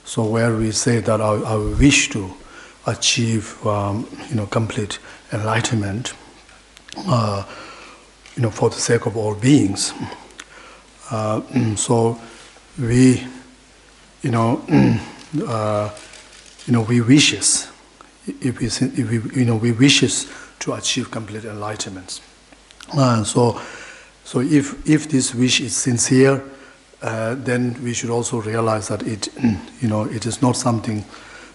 So where we say that our wish to achieve, complete enlightenment, for the sake of all beings. So we, we wishes, we wishes to achieve complete enlightenment. So if this wish is sincere, then we should also realize that it is not something.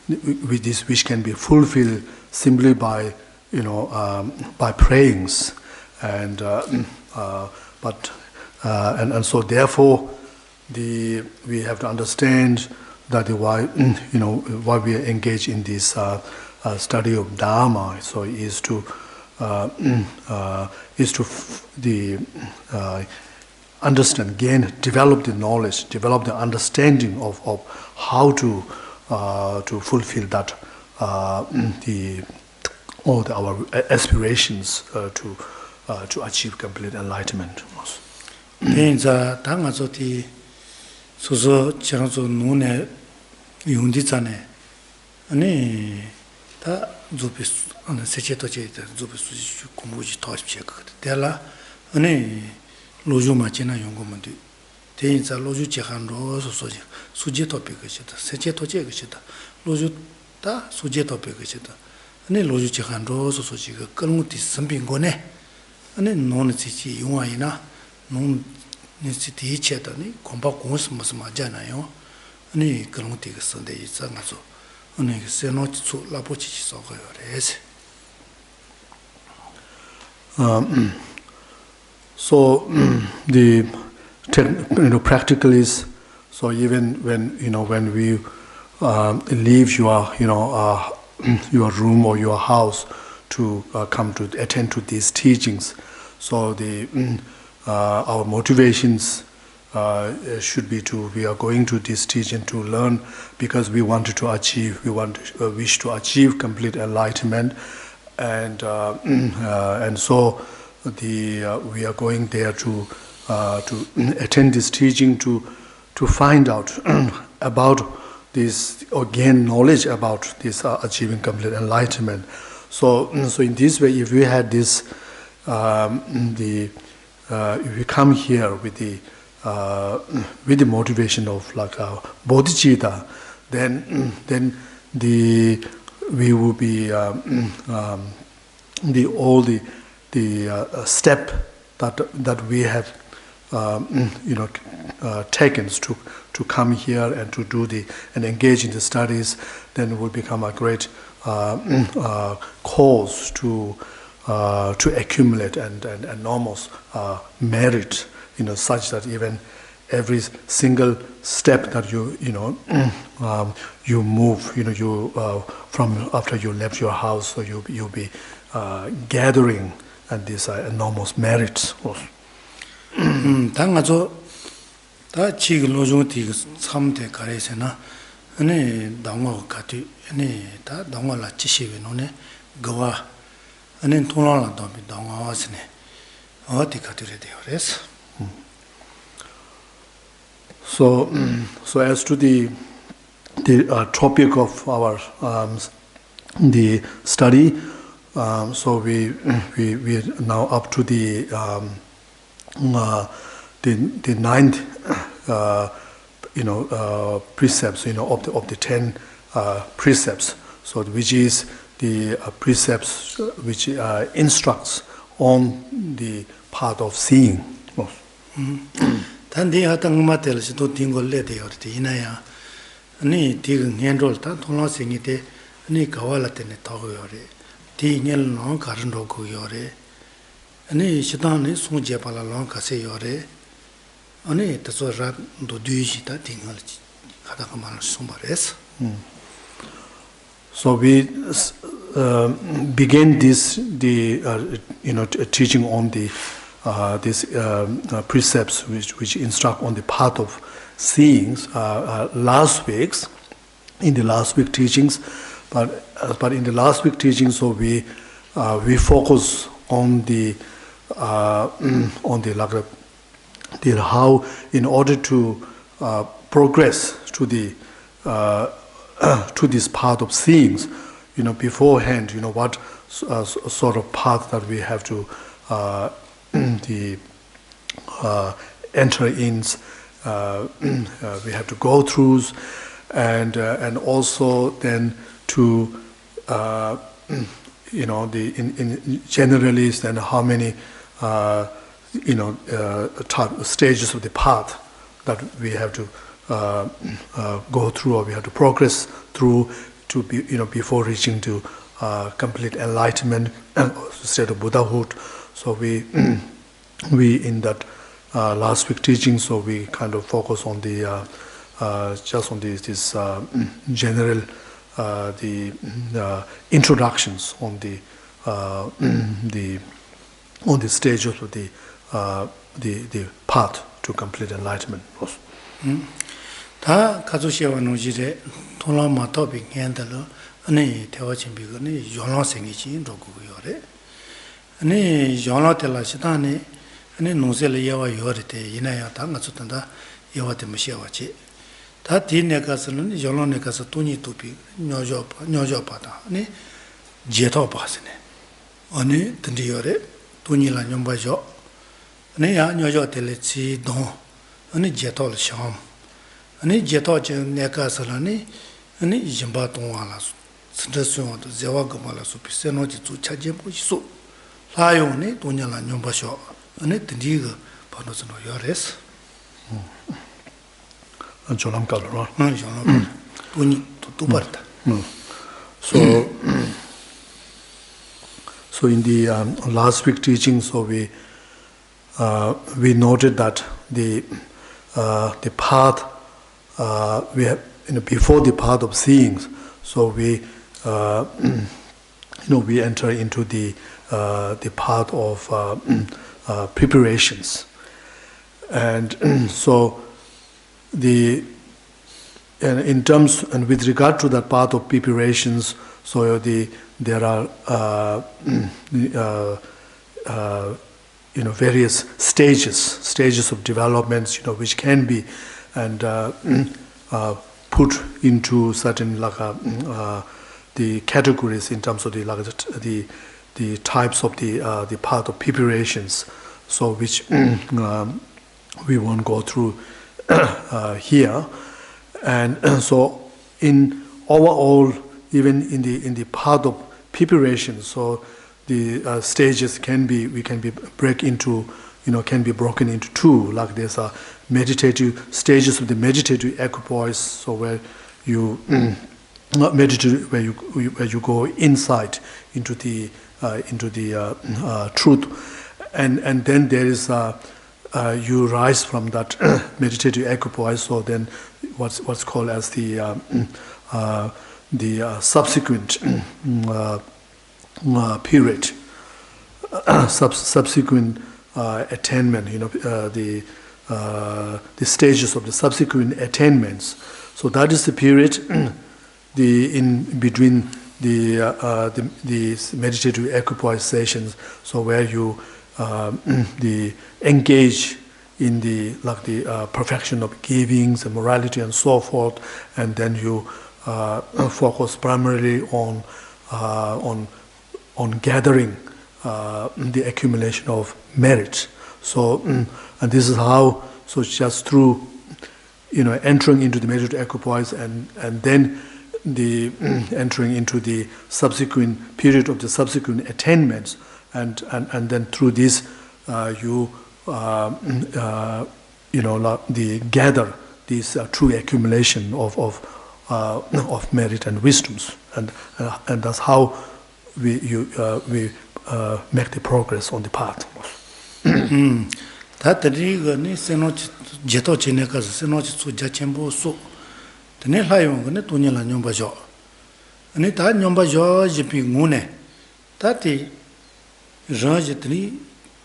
This wish can be fulfilled simply by by prayings, and so therefore we have to understand that why we are engaged in this study of Dharma. So is to understand, develop the knowledge, develop the understanding of how to fulfill that all our aspirations to achieve complete enlightenment. Tenza tangazoti sozo changzo nune yundizane ane ta zupis ane secetoje zupis kumbuji toshje dela ane loju machina yongomandi tenza loju chekhanro sosoje suje topic cheta secetoje cheta loju ta suje topic cheta ane loju chekhanro sosoje kalmuti sambingone ane non chichi yungayina non nisi cheta ni kompa kons masmajanayo ane kalmuti sande izangazo ane seno tsu lapo chichi sogoyo res. So the practical is, so even when we leave your your room or your house to come to attend to these teachings, so our motivations should be we are going to this teaching to learn because we wish to achieve complete enlightenment, and so we are going there to attend this teaching to find out about this, or gain knowledge about this achieving complete enlightenment. So in this way, if we had this, if we come here with the motivation of like bodhicitta, then we will be all the step that we have taken to come here and to do and engage in the studies, then will become a great cause to accumulate and enormous merit, such that even every single step that you move, from after you left your house, so you'll be gathering and these enormous merits. 당가서 다 지금 로중티 참대 가래서나 아니 당어 같이 아니 다 당어라 지시베노네 거와 아니 통화라 도미 당어스네 어디 가들에 되어레스. So as to the topic of our the study, so we are now up to the ninth precepts of the 10 precepts, so which is the precepts which instructs on the path of seeing. 단디 하던 마텔스 또 딩골레 되어르티 이나야 아니 디근 현롤다 통로생이데 아니 가와라테네 타고요레 디녜르노 가른로고요레 아니 시단네 송제발라론 가세요레 아니 તસોરા 도뒤시다 딩을지 하다가 말 송바레스. So we begin the teaching on these precepts which instruct on the path of seeings in the last week teachings, but in the last week teachings, so we focus on the how, in order to progress to the to this path of seeing, beforehand, what sort of path that we have to enter in, we have to go through, and also then to in generally then how many stages of the path that we have to go through, or we have to progress through to be before reaching to complete enlightenment and state of Buddhahood. So we in that last week teaching, so we kind of focus on the just on this general the introductions on the stages of the path to complete enlightenment. 다 가족시와 노지에 돌아 마토비 겐달로 아니 대화진 비거니 연락 생기지 로고요래 아니 연락 tel라시다니 아니 노셀 예와 요르테 이나야 당가 줬단다 예와데 무시와지 다 뒤내가서는 연락내 가서 돈이 도비 녀줘봐다 아니 제도 봐서네 아니 든디요래 돈이라 녀봐줘 아니 야 녀줘 tel치 돈 아니 제도를 셴 아니 제도제 내가서라니 아니 이진바 동화라서 스트레스용도 제와가말라서 비세노지 주차제 보시소 라요네 돈이라 녀봐셔 아니 든디가 바로서 요레스 조람가로 돈이 또 버렸다. So in the last week teaching, so we noted that the path we have before the path of seeing, so we we enter into the path of preparations, and so in terms and with regard to that path of preparations, so there are various stages of developments which can be and put into certain the categories in terms of the types of the path of preparations, so which we won't go through here, and so in overall, even in the path of preparation, so the stages can be broken into two. Like there's a meditative stages of the meditative equipoise, so where you meditate, where you go inside into the truth, and then there is you rise from that meditative equipoise. So then, what's called as the subsequent period, subsequent attainment. The stages of the subsequent attainments. So that is the period, in between the meditative equipoisations. So where you engage in the perfection of givings and morality and so forth, and then you focus primarily on gathering the accumulation of merit. So and this is how, so just through entering into the meditative equipoise and then the entering into the subsequent period of the subsequent attainments, and then through this you gather this true accumulation of merit and wisdoms, and that's how we make the progress on the path. 다들이가 네 세노치 제도 지내가서 세노치 수자첨부 수 드네 하용은 돈이라 뇽바죠. 아니 다 뇽바죠 지피 문에 다티 저지들이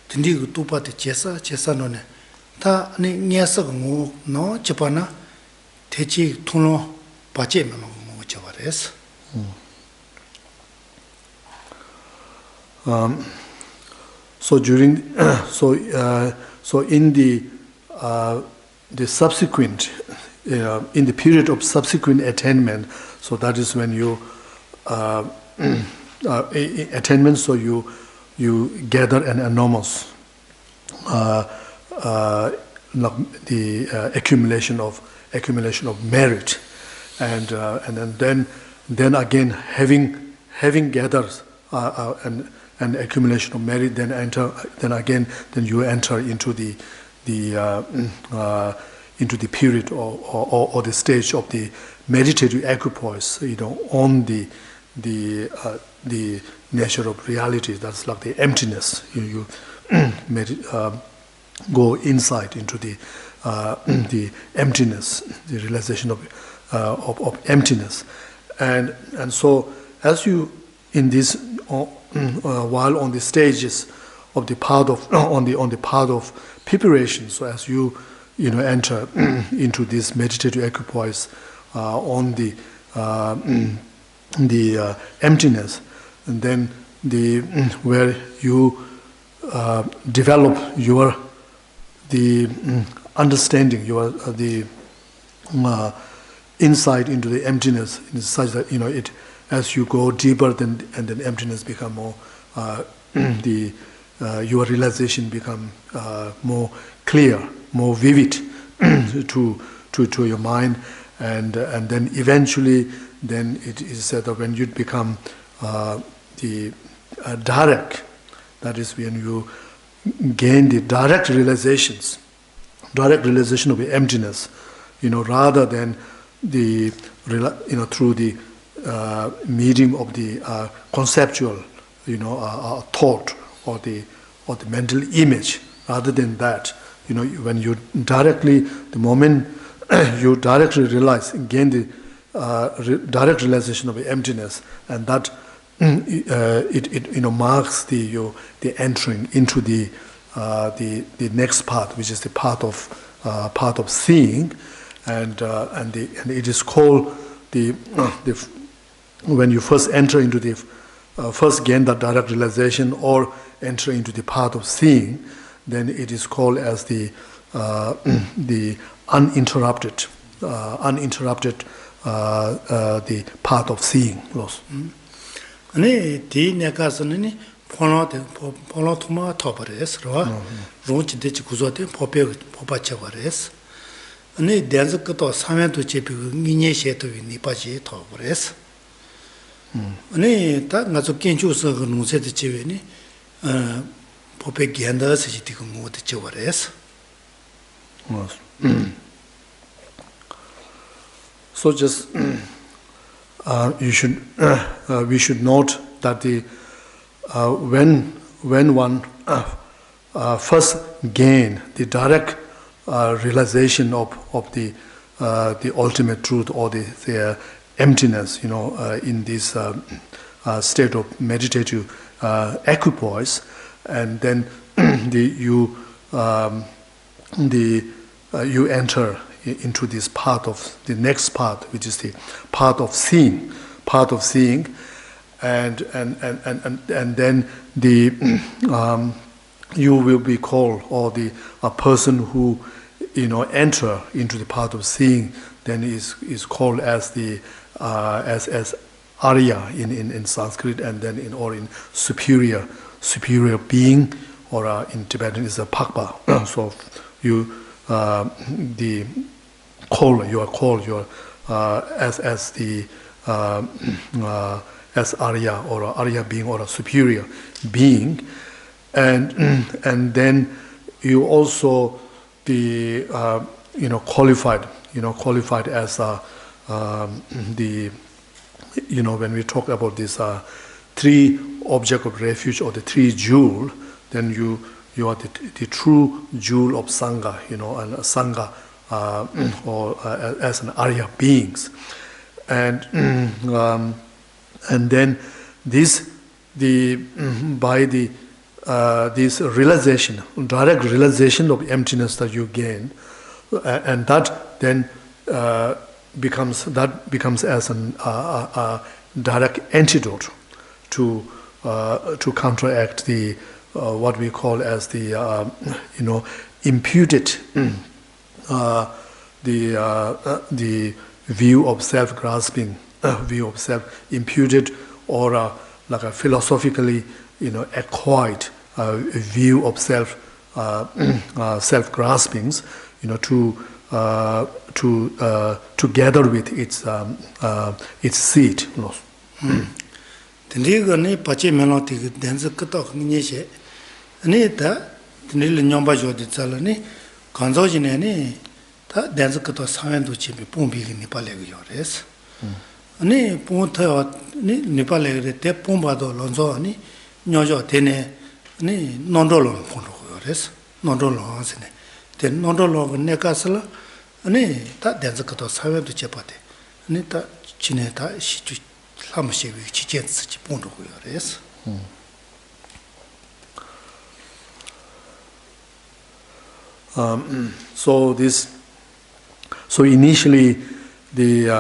든디고 또파티 제사노네 다 아니 녀석고 노 접하나 대치 통로 바제면 뭐 저버렸어. So during so in the subsequent in the period of subsequent attainment. So that is when you attainment. So you gather an enormous the accumulation of merit, and then again having gathered an accumulation of merit, then you enter into the period or the stage of the meditative equipoise, on the nature of reality. That's like the emptiness. You go inside into the emptiness, the realization of emptiness, and so as you in this while on the stages of the path of on the path of preparation. So as you enter into this meditative equipoise on the emptiness, and then where you develop the understanding, the insight into the emptiness, in such that it, as you go deeper, and then emptiness become more your realization become more clear, more vivid to your mind, and then eventually, then it is said that when you become the direct, that is when you gain the direct realization of the emptiness, rather than the through the medium of the conceptual, thought or the mental image. Rather than that, when you directly, the moment you directly realize, gain the direct realization of the emptiness, and that it marks the entering into the next path, which is the path of seeing, and it is called when you first enter into the first gain that direct realization or enter into the path of seeing, then it is called as the uninterrupted the path of seeing. 아니 디 내가서는 폴로 투마 토버레스 로 론치 데치 구조데 포바쳐 버레스 아니 대한서 것도 사면도 제비 미니셰도 니바지 토버레스 아니 다 가서 kiến 주서 그 농세도 제베니 포베 견다서 지티고 모두 쳐버레스 So just we should note that when one first gain the direct realization of the ultimate truth or the emptiness, in this state of meditative equipoise, and then you enter into this path of the next path, which is the path of seeing, and then you will be called, or a person who enter into the path of seeing, then is called as the as Arya in Sanskrit, and then in superior being, or in Tibetan is a Pakpa. So you you are called as Arya, or Arya being, or a superior being, and then you also be qualified as when we talk about this three object of refuge, or the three jewel, then you are the true jewel of Sangha, and Sangha, or as an Arya beings, and then by this realization, direct realization of emptiness that you gain, and that then becomes as a direct antidote to counteract the what we call as the imputed the view of self-grasping, view of self-imputed, or like a philosophically, acquired view of self-graspings, together with its seed. Tendegane pache meloti dance katok niche. Anita, Tenil Nyomba Jodi Zalani, Kanzojine, dance kato Savan to Chipi Pumbi in Nipalegores. Ani Punta Nipalegre, Te Pumbado Lonzoni, Nyojo Tene, Nondolo Pondores, Nondolo Hansene, then Nondolo Necasala, Ani, that dance kato Savan to Chapate, Anita Chineta, she Lamashi, Chichens, Chipondo. So initially, the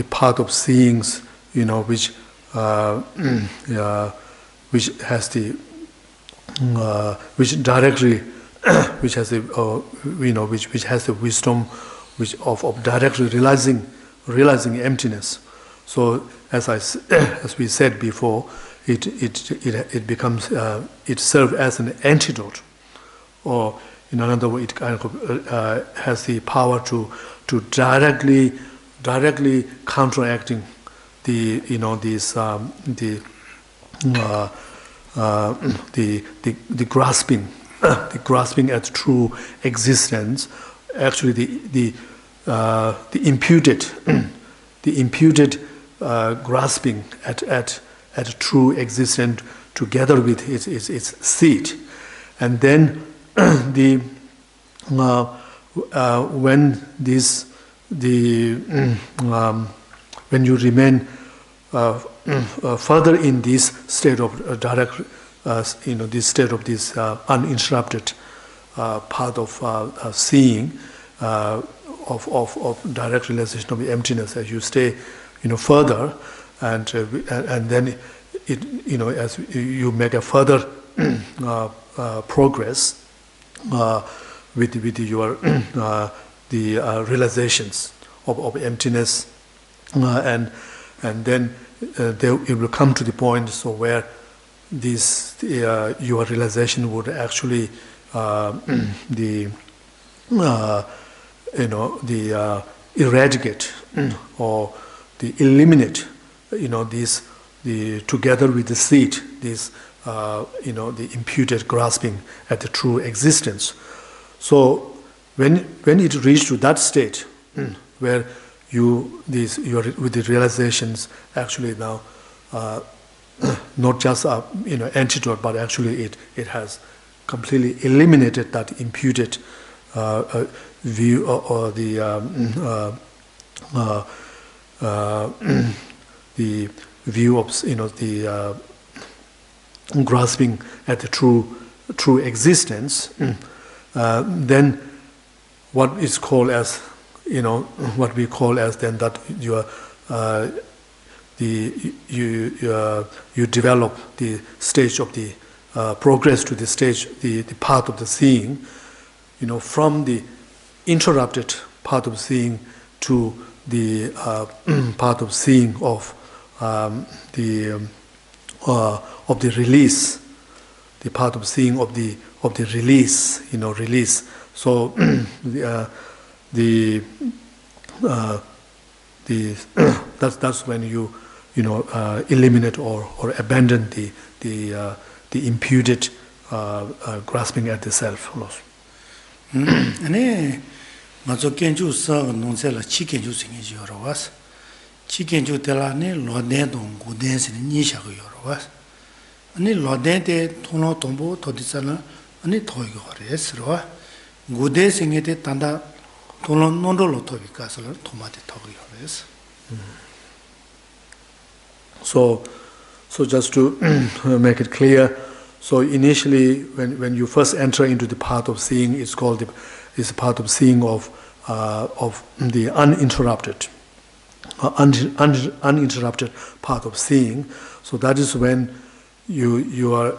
part of seeings, which has the which directly which has the which has the wisdom of directly realizing emptiness. So as we said before, it becomes it serves as an antidote, or in another way, it kind of has the power to directly counteracting the grasping at true existence. Actually, the imputed grasping at true existence together with its seed, and then when you remain further in this state of direct, this state of this uninterrupted path of seeing, of direct realization of the emptiness, as you stay, further, and then it, as you make a further progress with your the realizations of emptiness, and then it will come to the point where this your realization would actually eradicate or the eliminate together with the seed, this the imputed grasping at the true existence. So when it reaches to that state where with the realizations actually now not just antidote, but actually it has completely eliminated that imputed view or the view of the grasping at the true existence, then what is called as what we call as then that you develop the stage of the progress to the stage, the path of the seeing, from the interrupted path of seeing to the path of seeing of the release, the path of seeing of the release, release. So that's when you eliminate or abandon the imputed grasping at the self. ane mazo kenju sa nonse la chi kenju singi ji yorwas chi kenju tela ne loden dong guden sin ni sha go yorwas ane loden te tono tombo todisana ane toy go res ro guden singi te tanda tono nondo lo to bikasala tomate to go yores. So just to make it clear, so initially, when you first enter into the path of seeing, it's called the path of seeing of the uninterrupted path of seeing. So that is when your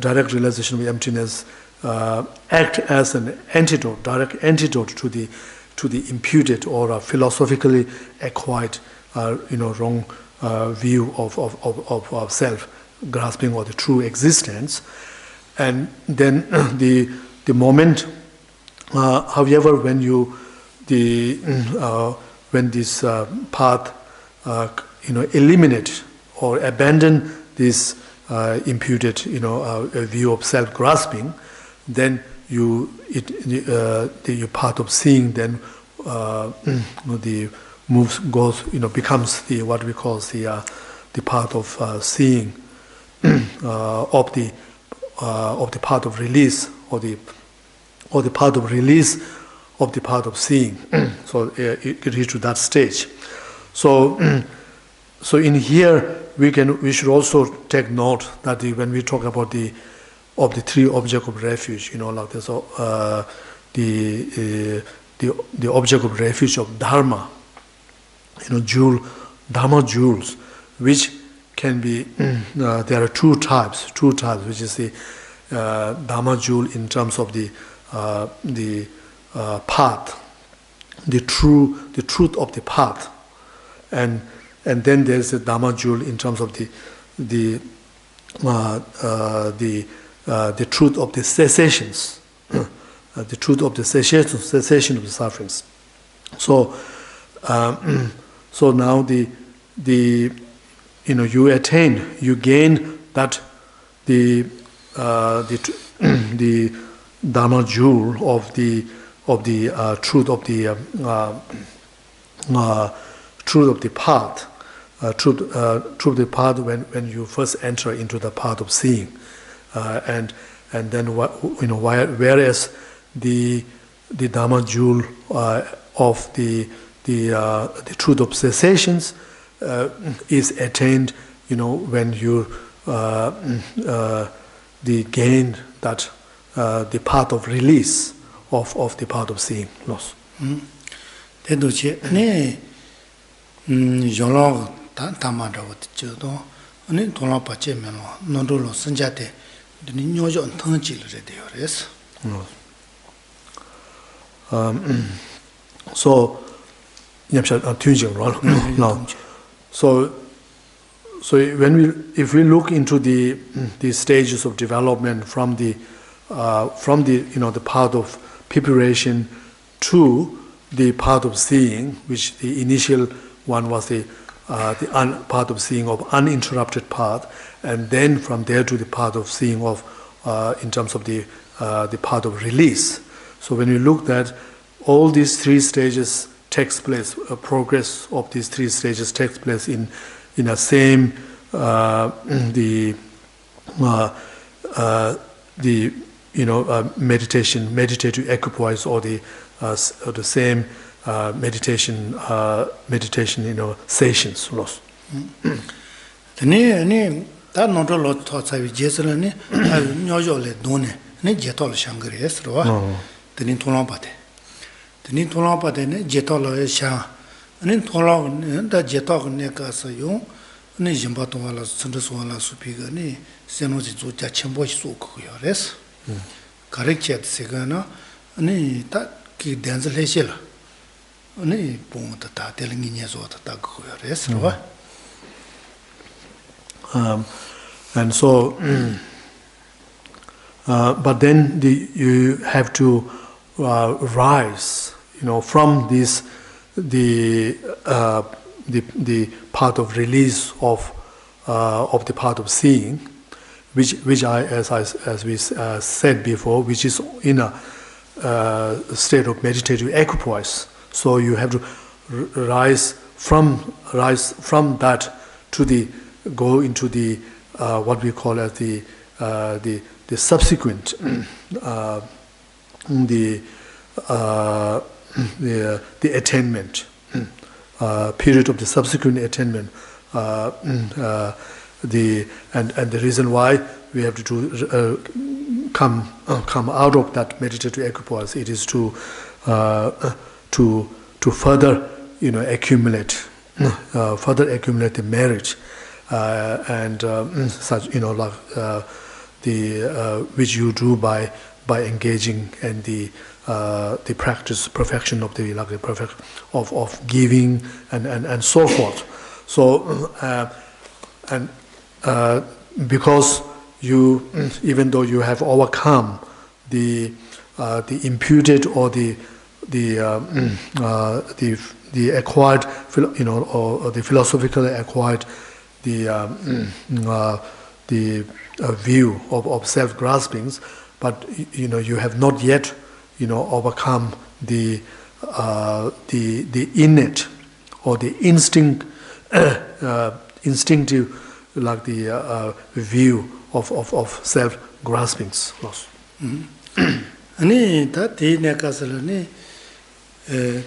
direct realization of emptiness act as an antidote, direct antidote to the imputed or philosophically acquired, wrong view of self, grasping or the true existence. And then the moment, however, when this path, eliminate or abandon this imputed, view of self-grasping, then your path of seeing then the moves goes, becomes the what we call the path of seeing, of the path of release, or the path of release of the path of seeing. So it reaches to that stage. So in here we should also take note that when we talk about the three objects of refuge, like this, the object of refuge of dharma, dharma jewels, which can be there are two types, which is the dharma jewel in terms of the path, the truth of the path, and then there's the dharma jewel in terms of the truth of the cessations, the truth of the cessation of the sufferings. So now you gain that the dharma jewel of the truth of the truth of the path, truth of the path when you first enter into the path of seeing, and then whereas the dharma jewel of the truth of cessations is attained, when you gain that the path of release of the path of seeing loss. Dorje ne yolo tama dawo tjodo ne tola pache melo nondo lo sanjate ni nyojo ntangji le de yores. So if we look into the stages of development from the the path of preparation to the path of seeing, which the initial one was the path of seeing of uninterrupted path, and then from there to the path of seeing of in terms of the path of release. So when we look at all these three stages takes place, progress of these three stages takes place in a same meditative equipoise, or the same meditation sessions. Tene ta noto lo thotsa vi jesela ne nyojo le done ne jetol shangre esro tene tolon pate ne jetol sha ne tolon da jetol ne ka sa yo ne jimba to wala sundu wala supiga ne senoji zu ja chembo su ko yo res correct segana ne ta ki denzel heshela ne pon ta telingi nyezo ta ko yo res ro. And so, but then you have to rise, from this the part of release of the part of seeing, which as we said before, which is in a state of meditative equipoise. So you have to rise from that to go into the what we call as the subsequent the attainment period of the subsequent attainment. And the reason why we have to come out of that meditative equipoise, it is to further accumulate the merit. And such, like which you do by by engaging in the practice, perfection of the perfect of giving and so forth. So because you, even though you have overcome the imputed or the acquired, or the philosophically acquired the view of self-graspings, but you have not yet overcome the innate or the instinctive, like the view of self-graspings. Ani ta ti ne kasala ni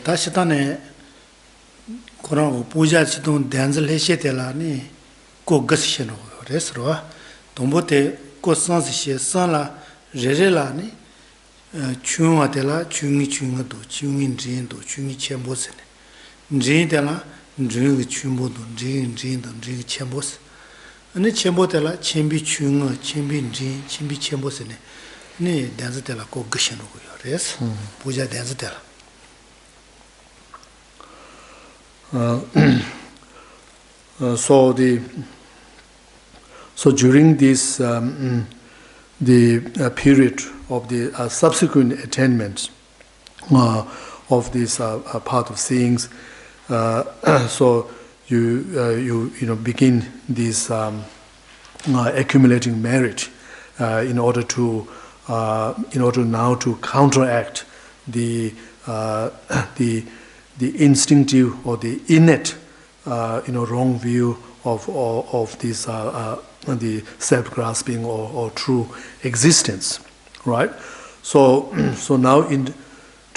ta shitane Kurang puja chidung dhanzal heshe tela ni ko gasi she no resro tombo te ko sansi she san la re la ni chunga tela chungi do chungi ndrin do chungi chenpo se ne ndrin tela ndrin chunbo do ndrin do ndrin chenpo se ani chenpo tela chenbi chunga chenbi ndrin chenbi chenpo se ne ni dhanzal tela ko gasi no res puja dhanzal tela. So during this the period of the subsequent attainment of this part of things, so you begin this accumulating merit in order now to counteract the instinctive or the innate, wrong view of this the self-grasping or true existence, right? So now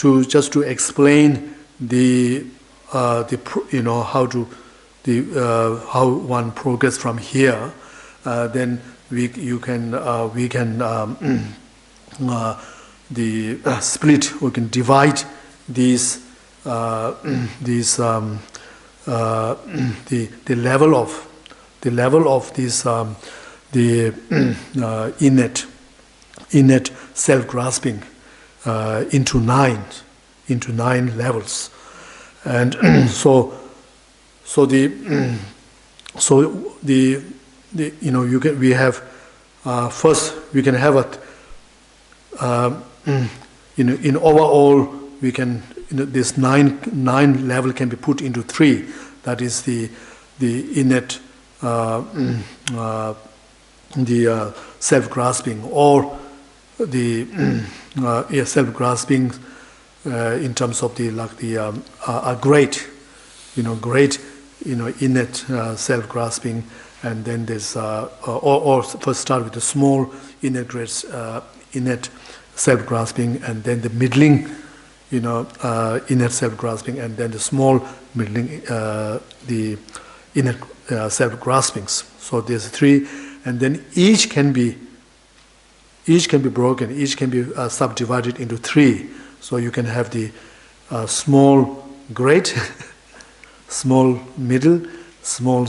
just to explain how one progress from here, then we can split. We can divide these. The level of this the innate self-grasping into nine levels, and we have first we can have in overall we can. This nine level can be put into three. That is the innate, the self-grasping, or the self-grasping in terms of the great, innate self-grasping, and then there's or first start with the small innate self-grasping, and then the middling. Inner self-grasping, and then the small middling, the inner self-graspings. So there's three, and then each can be broken. Each can be subdivided into three. So you can have the small, great, small, middle, small,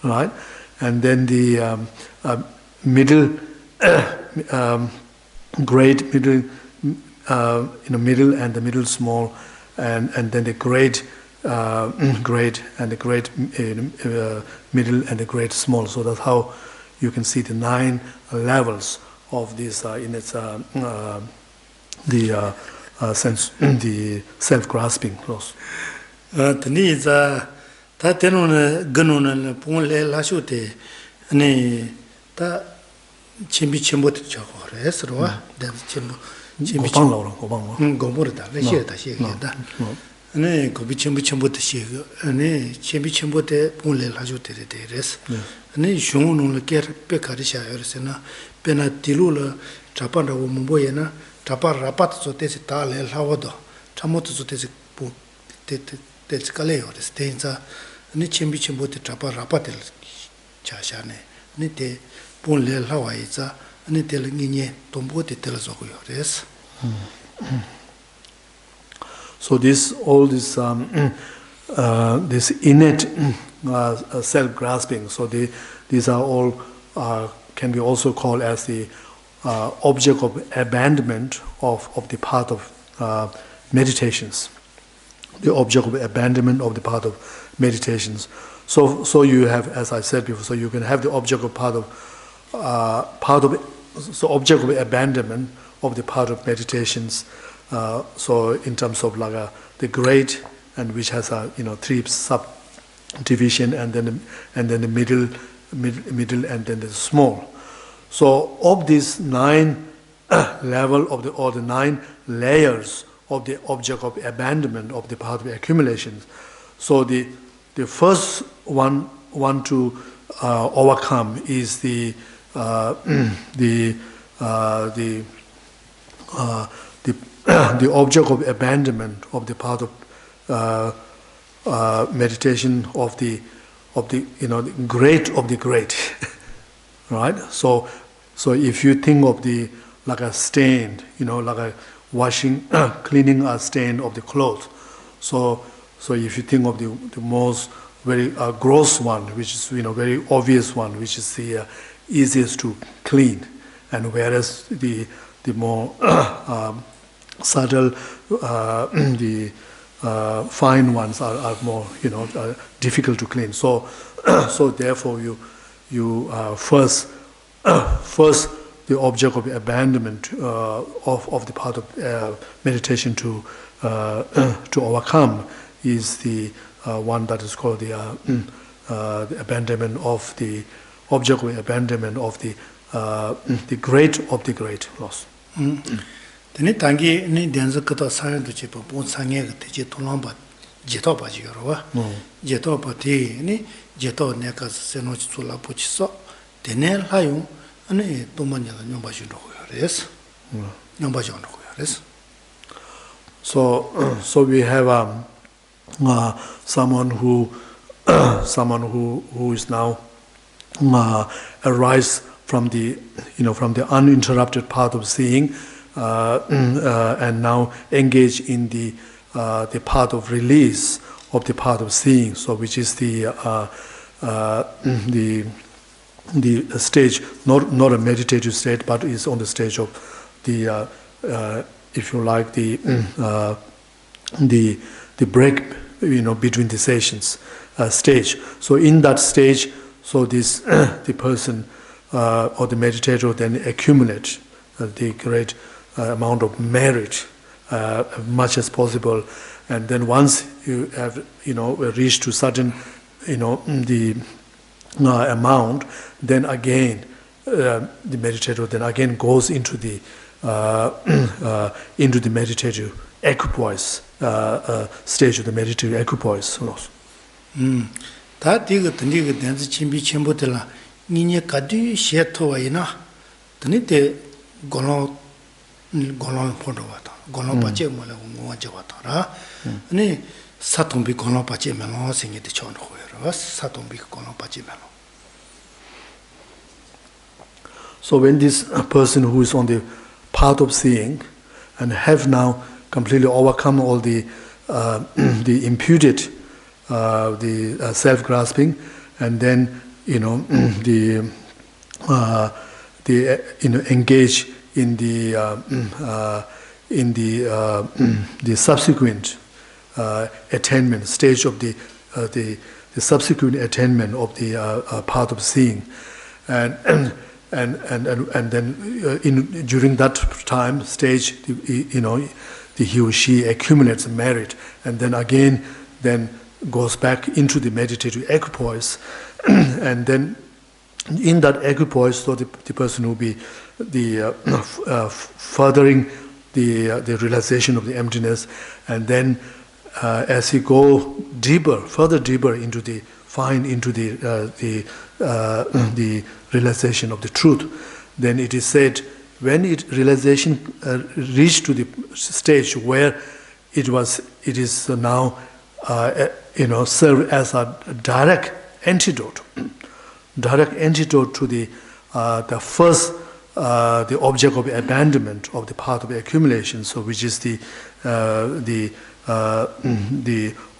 right? And then the middle, great, middle. Middle and the middle small, and then the great and the great middle and the great small. So that's how you can see the 9 levels of this in its the sense the self-grasping. Tani za ta tenona ganona ponle la shute ne ta chimbi chimbo te chakore esroa da chimbo 고모르다 레시다 시게다 네 고비 첨부터 시게 네 첨부때 본래 가지고 되레스 네 숑노를 깨르페카리샤여스나 페나 딜루라 자판라고 몸보에나 자파라파트 소테스 달레 하워도 참모트 소테스 부 테테스칼레요 스테인자 네 첨부때 자파라파텔 자샤네 네테 본래 하와이자 네 텔링이니 돈보테 텔서고요 레스. So this innate self-grasping. So these are all can be also called as the object of abandonment of the path of meditations. The object of abandonment of the path of meditations. So you have, as I said before, so you can have the object of object of abandonment of the path of meditations. So in terms of like the great, and which has three subdivision, and then the middle, and then the small. So of these 9 level of the 9 layers of the object of abandonment of the path of accumulations. So the first one to overcome is the object of abandonment of the path of meditation of the great of the great, right? So if you think of the like a stain, like a washing, cleaning a stain of the clothes. So if you think of the most very gross one, which is very obvious one, which is the easiest to clean, and whereas the more subtle, the fine ones are more difficult to clean. So therefore you first the object of abandonment of the part of meditation to overcome is the one that is called the abandonment of the object of abandonment of the great of the great loss. Tene tangi ni denza kato sayan tu chepa pon sangye ka teche tulamba jeto pa ji yorwa. Jeto pa te ni jeto neka seno chi tsula po chi so tene layung ane tumba nyala nyomba chi noko yores. Nyomba chi noko yores. So we have someone who is now arise from the uninterrupted path of seeing, and now engage in the path of release of the path of seeing. So which is the stage, not a meditative state, but is on the stage of the if you like the break between the sessions stage. So in that stage, so this the person or the meditator then accumulate the great amount of merit much as possible, and then once you have reached to certain the amount, then again the meditator then again goes into the meditative equipoise stage of the meditative equipoise. Ta diga tandiga denzi chimbi chimbo tela ninye kadu sheto wa ina tani te golon pondo wata golon pache mola ngwa je wata ra ani satombi golon pache melo singe de chon ho ra satombi golon pache melo. So when this person who is on the path of seeing and have now completely overcome all the imputed the self-grasping, and then engage in the subsequent attainment stage of the subsequent attainment of the path of seeing, and then during that time stage, he or she accumulates merit, and then again goes back into the meditative equipoise, and then in that equipoise, so the person will be furthering the realization of the emptiness, and then as he go further deeper into the realization of the truth, then it is said when realization reached to the stage where it is now serve as a direct antidote to the first the object of abandonment of the path of accumulation. So which is the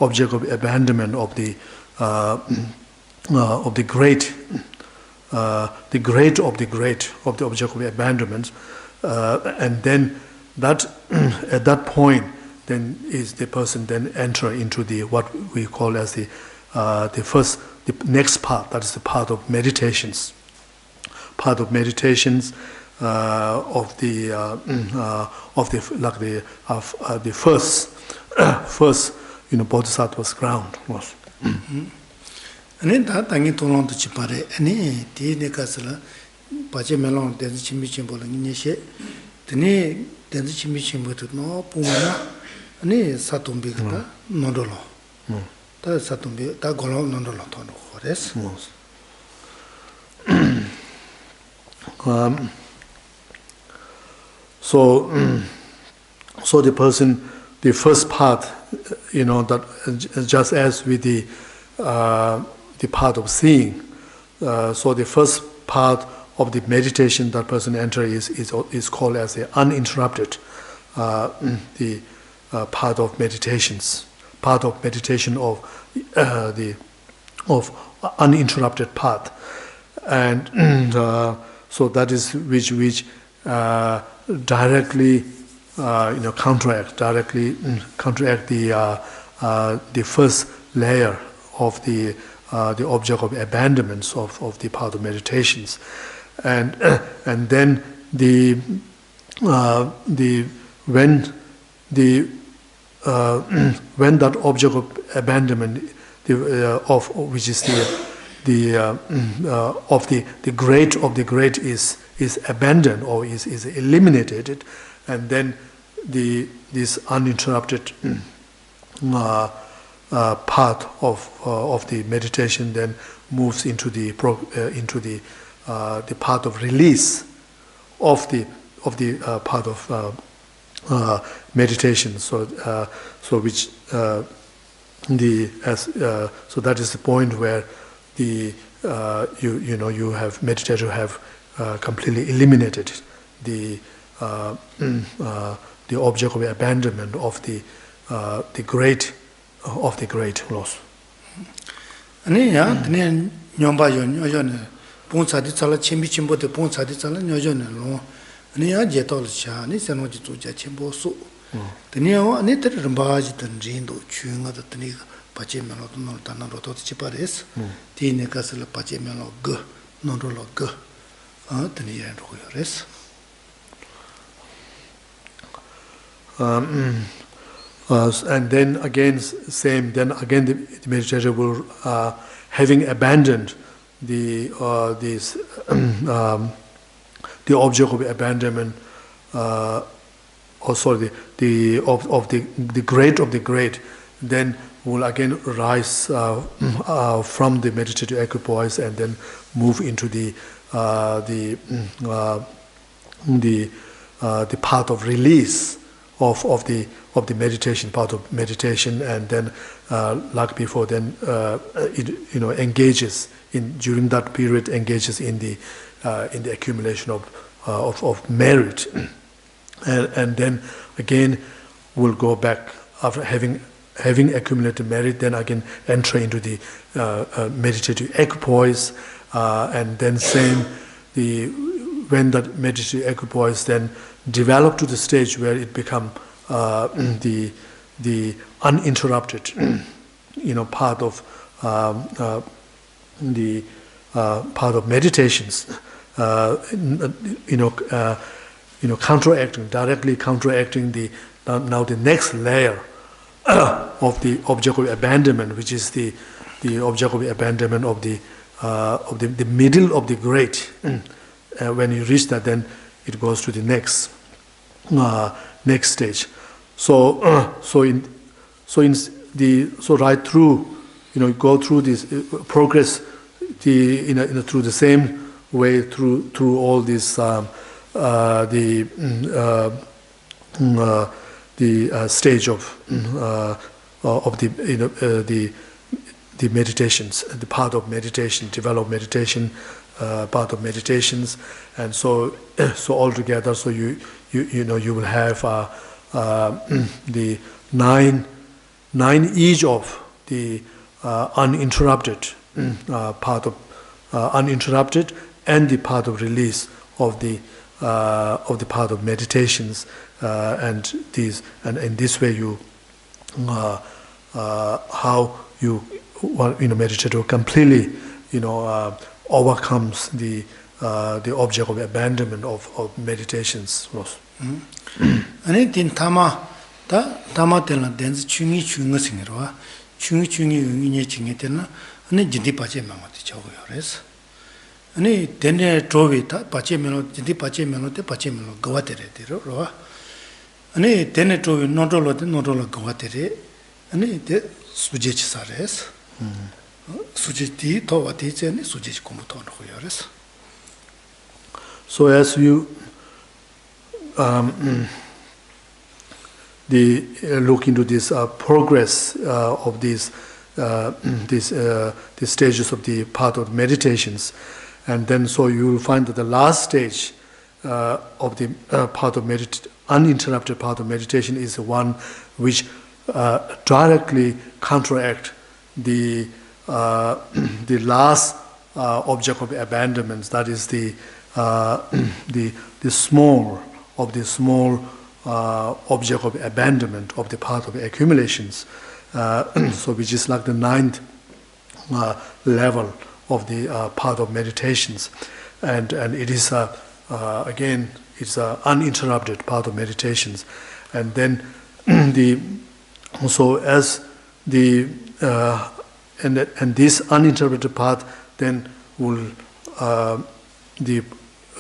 object of abandonment of the great the great of the object of abandonment, and then that at that point, then is the person then enter into the what we call as the next part. That is the part of meditations. Part of meditations of the first bodhisattva's ground was. And that tangi tonon to chipare, any tea necasala, Pachemelon, then the chimichimbo and Nishe, the knee, then the chimichimbo to no Pumana, any Satumbi, Nodolo. That Satumbi, that Golon Nodolo, what is? So the person, the first part, that just as with the part of seeing, so the first part of the meditation that person enter is called as the uninterrupted, the part of meditations, part of meditation of uninterrupted path, and so that is which directly counteract the first layer of the object of abandonments of the part of meditations, and then when that object of abandonment which is the great of the great is abandoned or is eliminated, and then this uninterrupted part of the meditation then moves into the part of release of the part of meditation. So which so that is the point where you have meditator have completely eliminated the object of abandonment of the great of the great loss. Ani ya tene nyomba yo ne ponsa di sala chimbi chimbo de ponsa di sala nyojo ne lo ani ya je to cha ni seno ji tu ja chimbo su tene yo ani ter ramba ji tan jin do chunga da tene pa che me lo no ta na ro to chi pares ti ne ka sala pa che me lo g no ro lo g tene ya ro yo res. And then again, same. Then again, the meditator will, having abandoned the object of abandonment, the great of the great, then will again rise from the meditative equipoise and then move into the path of release of the meditation, part of meditation, and then like before, then engages during that period in the accumulation of merit, and then again will go back after having accumulated merit, then again enter into the meditative equipoise, and then same when that meditative equipoise then develop to the stage where it become the uninterrupted, part of the part of meditations, directly counteracting the next layer of the object of abandonment, which is the object of abandonment of the middle of the great. When you reach that, then it goes to the next stage. So right through, go through this progress, through the same way through all this the stage of the meditations, the part of meditation, develop meditation. Part of meditations, and so altogether, so you will have the nine each of the uninterrupted part of uninterrupted, and the path of release of the path of meditations, and in this way you how you meditate or completely overcomes the object of abandonment of meditations. Ani tin tama telna denz chungi singirwa chungi ngi chingi telna ani jindi pache mama ti chago yores ani dene trovi ta pache melo jindi pache melo te pache melo gawatere tiro ro ani dene trovi nodolo gawatere ani de suje chisares suje ti to wati che ani suje kombu to no yores. So as you look into this progress of these stages of the path of meditations, and then so you will find that the last stage of the path of uninterrupted path of meditation is the one which directly counteract the last object of abandonment, that is the small object of abandonment of the path of accumulations, so which is like the 9th level of the path of meditations, and it is again it's an uninterrupted path of meditations, and then and this uninterrupted path then will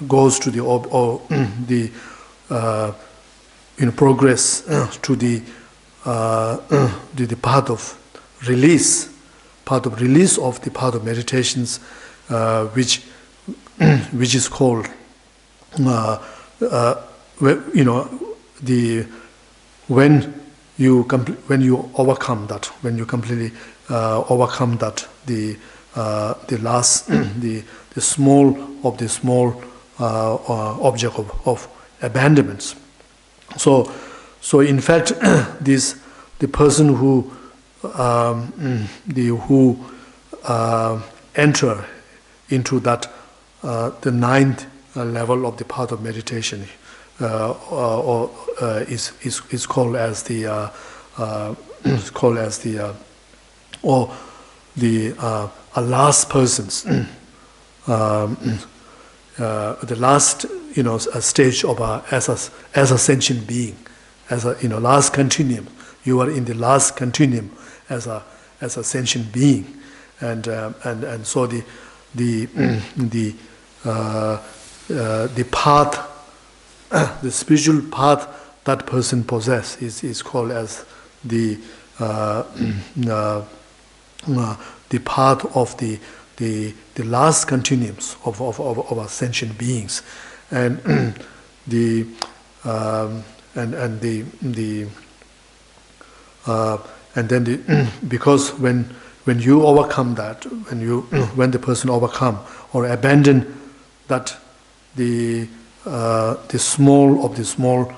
goes to the progress to the path of release of the path of meditations, which is called when you overcome that, when you completely overcome that, the last the small of the small object of abandonments. So in fact, the person who enter into that the 9th level of the path of meditation is called as the last persons. The last, a stage of as a sentient being, as a last continuum. You are in the last continuum as a sentient being, and so the path, the spiritual path that person possesses is called as the path of the last continuums of our sentient beings, and because when you overcome that, when the person overcome or abandon that the small of the small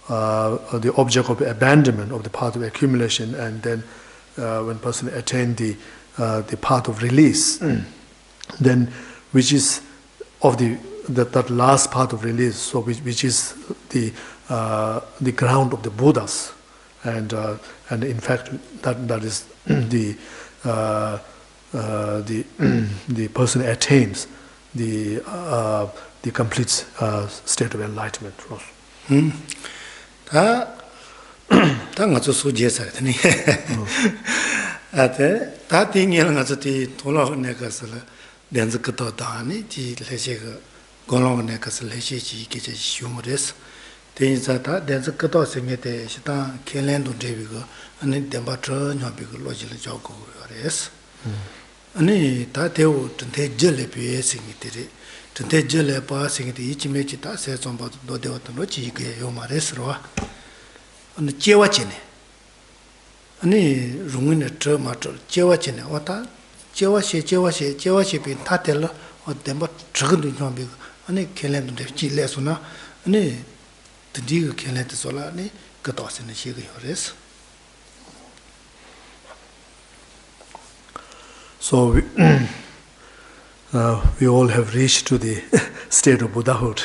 the object of abandonment of the path of accumulation, and then when person attain the path of release, then which is of that last part of release, so which is the ground of the Buddhas, and in fact that is the person attains the complete state of enlightenment. 다 당아서 소제사더니 아테 다 띵이는 가서티 돌아오네 가서 렌즈 것도 다니 지 레시가 고롱네 가서 레시지 이게 쉬우므레스 대인사다 렌즈 것도 생게데 시다 켈렌도 데비고 아니 덴바트 녀비고 로지를 적고 그래스 아니 다 대우 전대 절레비에 생기들이 전대 절레 봐 생기들이 이쯤에지 다 세좀 봐도 노대었던 거지 이게 요 말했으로 아니 제와지네 아니 룽은에 저 맞죠 제와지네 왔다 제와시 빈 타텔로 어때뭐 저건도 좀 아니 켈렌도 지레스나 아니 드디어 켈렌도 솔라니 그도스네 시가 요레스. So we all have reached to the state of Buddhahood.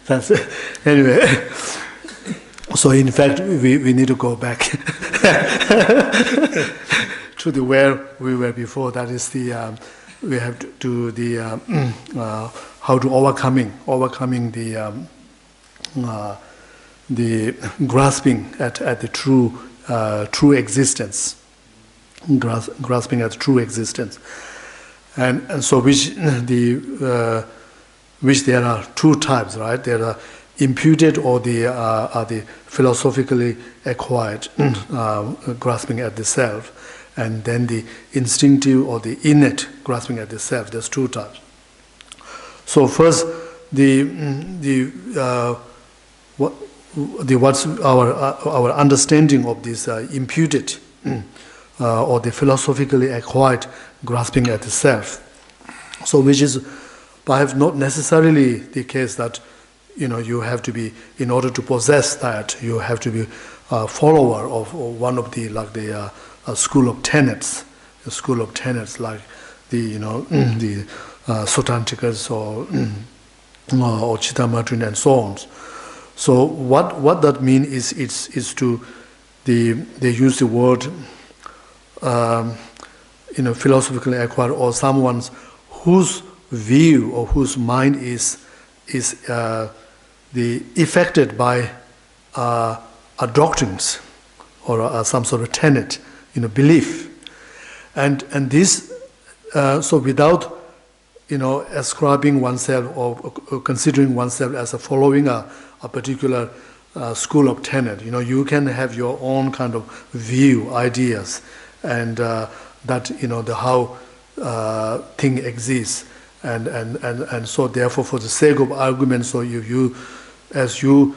That's it. Anyway, so in fact, we need to go back to the where we were before. That is the we have to do the how to overcoming the grasping at the true existence, grasping at true existence, and so which there are two types, right? There are imputed or the philosophically acquired grasping at the self, and then the instinctive or the innate grasping at the self. There's two types. So first, what's our understanding of this imputed or the philosophically acquired grasping at the self. So which is perhaps not necessarily the case that you have to be, in order to possess that, you have to be a follower of one of the school of tenets, like the the Sotantikas or Chittamatrin and so on. So what that means is to they use the word philosophically acquired, or someone's whose view or whose mind is affected by doctrines or some sort of tenet, belief, and this so without ascribing oneself or considering oneself as following a particular school of tenet, you can have your own kind of view, ideas, and that the how thing exists. And so therefore, for the sake of argument, so as you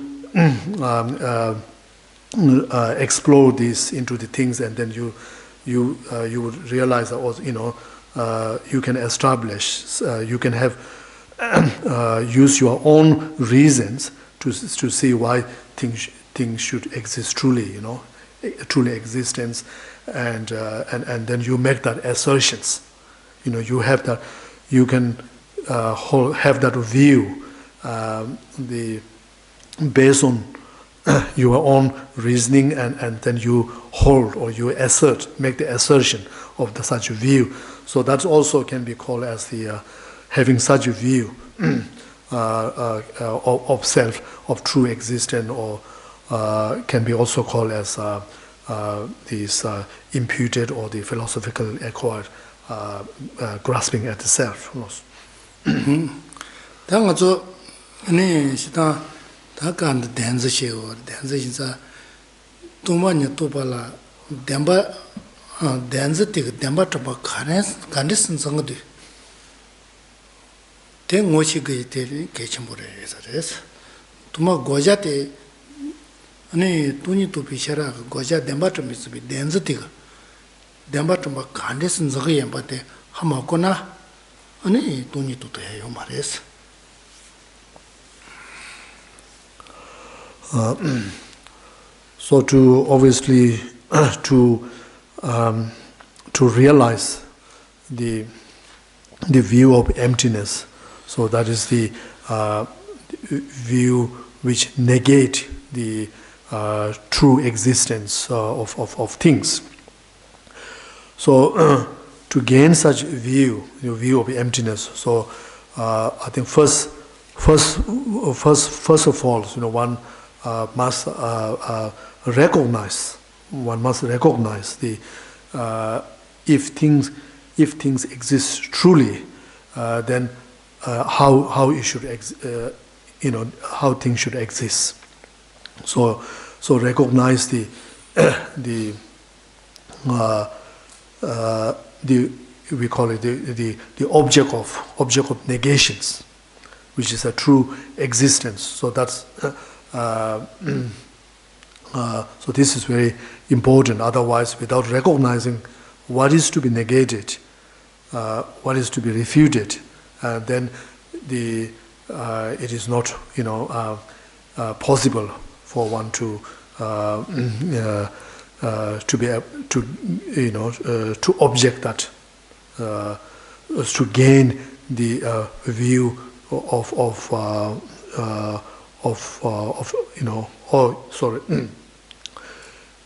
explore this into the things, and then you would realize that also, you can establish, you can have use your own reasons to see why things should exist truly, truly existence, and then you make that assertions. You have that. You can have that view, based on your own reasoning, and then you hold or you make the assertion of such a view. So that also can be called as the having such a view of self, of true existence, or can be also called as these imputed or the philosophical acquired grasping at the self. 당아저 아니 시다 다간데 댄즈시오 댄즈인자 도마냐 도발라 덴바 댄즈 티가 덴바 트바 간데슨 상거디 땡오시 그이테 개침보레서레스 도마 고자테 아니 돈이 또 비셔라 고자 덴바 트미스비 댄즈 티가 덴바 트바 간데슨 저게 엠바테 하마코나 아니 돈이 또 해요 말레스. So to obviously to realize the view of emptiness, so that is the view which negate the true existence of things. So to gain such view of emptiness, so I think first of all, one must recognize. One must recognize the if things exist truly, then how it should how things should exist. So recognize the we call it the object of negations, which is a true existence. So that's so this is very important. Otherwise, without recognizing what is to be negated, what is to be refuted, then it is not possible for one to to be to to object that to gain the view of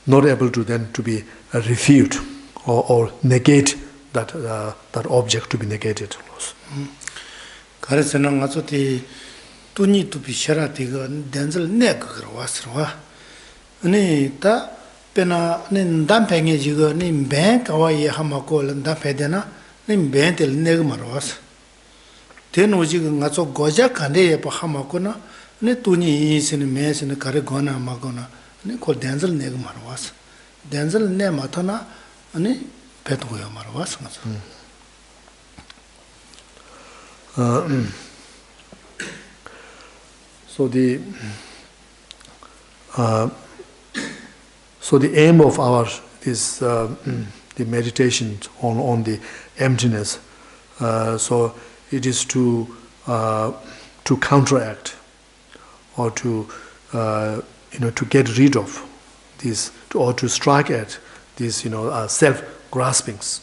not able to then to be refute or negate that that object to be negated. 가르쳐는 가서티 돈이 또 비셔라티가 댄zel 내그러 왔어. 아니 다 페나 남팽에 지고 님뱅 가와이 하마고 남패되나 님뱅들 내가 말았어. 대노지가 가서 고작 간데 봐 하마고나 네 돈이 있으는 매스는 가르 거나 마거나 네 콜 댄zel 내가 말았어. 댄zel 내 마타나 아니 배도야 말았어. So the aim of our this the meditation on the emptiness. So it is to counteract or to to get rid of this or to strike at these self graspings,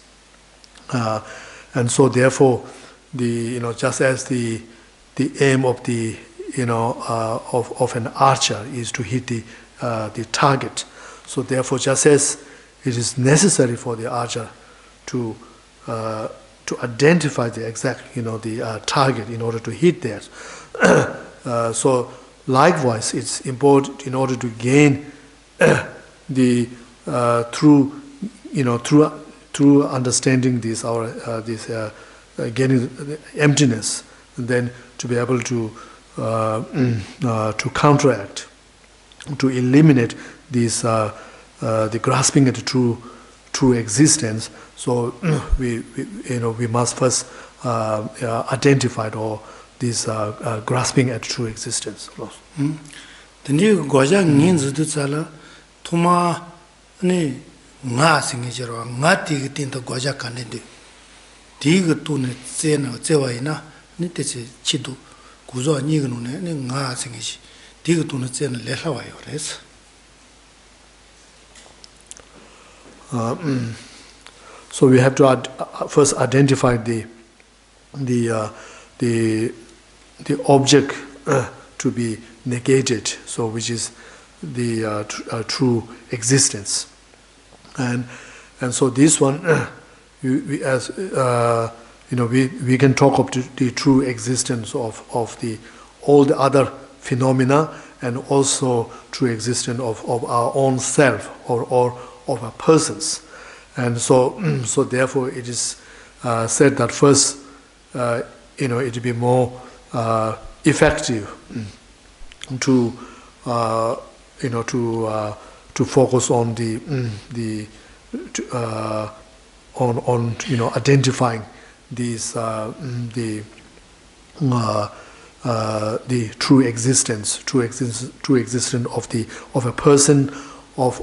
and so therefore the just as the aim of the of an archer is to hit the target, so therefore just as it is necessary for the archer to identify the exact the target in order to hit that, so likewise it's important in order to gain the through understanding this gaining the emptiness, and then to be able to counteract, to eliminate these the grasping at the true existence. So we must first identify or this grasping at true existence. Then goja ngin zala tuma ne nga singejero nga ti tin to goja kanende diga tune zena zewaina ni te chidu 구조 니그노네 nga 생기지 디그 돈을 째는 레하와요 그래서 so we have to first identify the object to be negated, so which is the true existence, and so this one we as we can talk of the true existence of the all the other phenomena, and also true existence of our own self or of our persons, and so therefore it is said that first it will be more effective to to focus on on identifying these the true existence of a person, of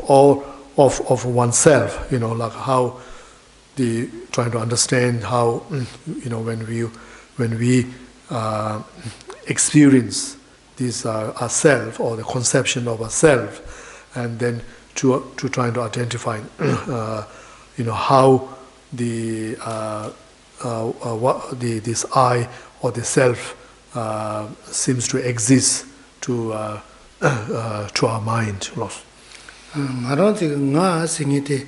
oneself, like how the trying to understand how when we experience this ourself or the conception of ourself, and then to trying to identify how this I or the self seems to exist to our mind. 말한테 nga 생이때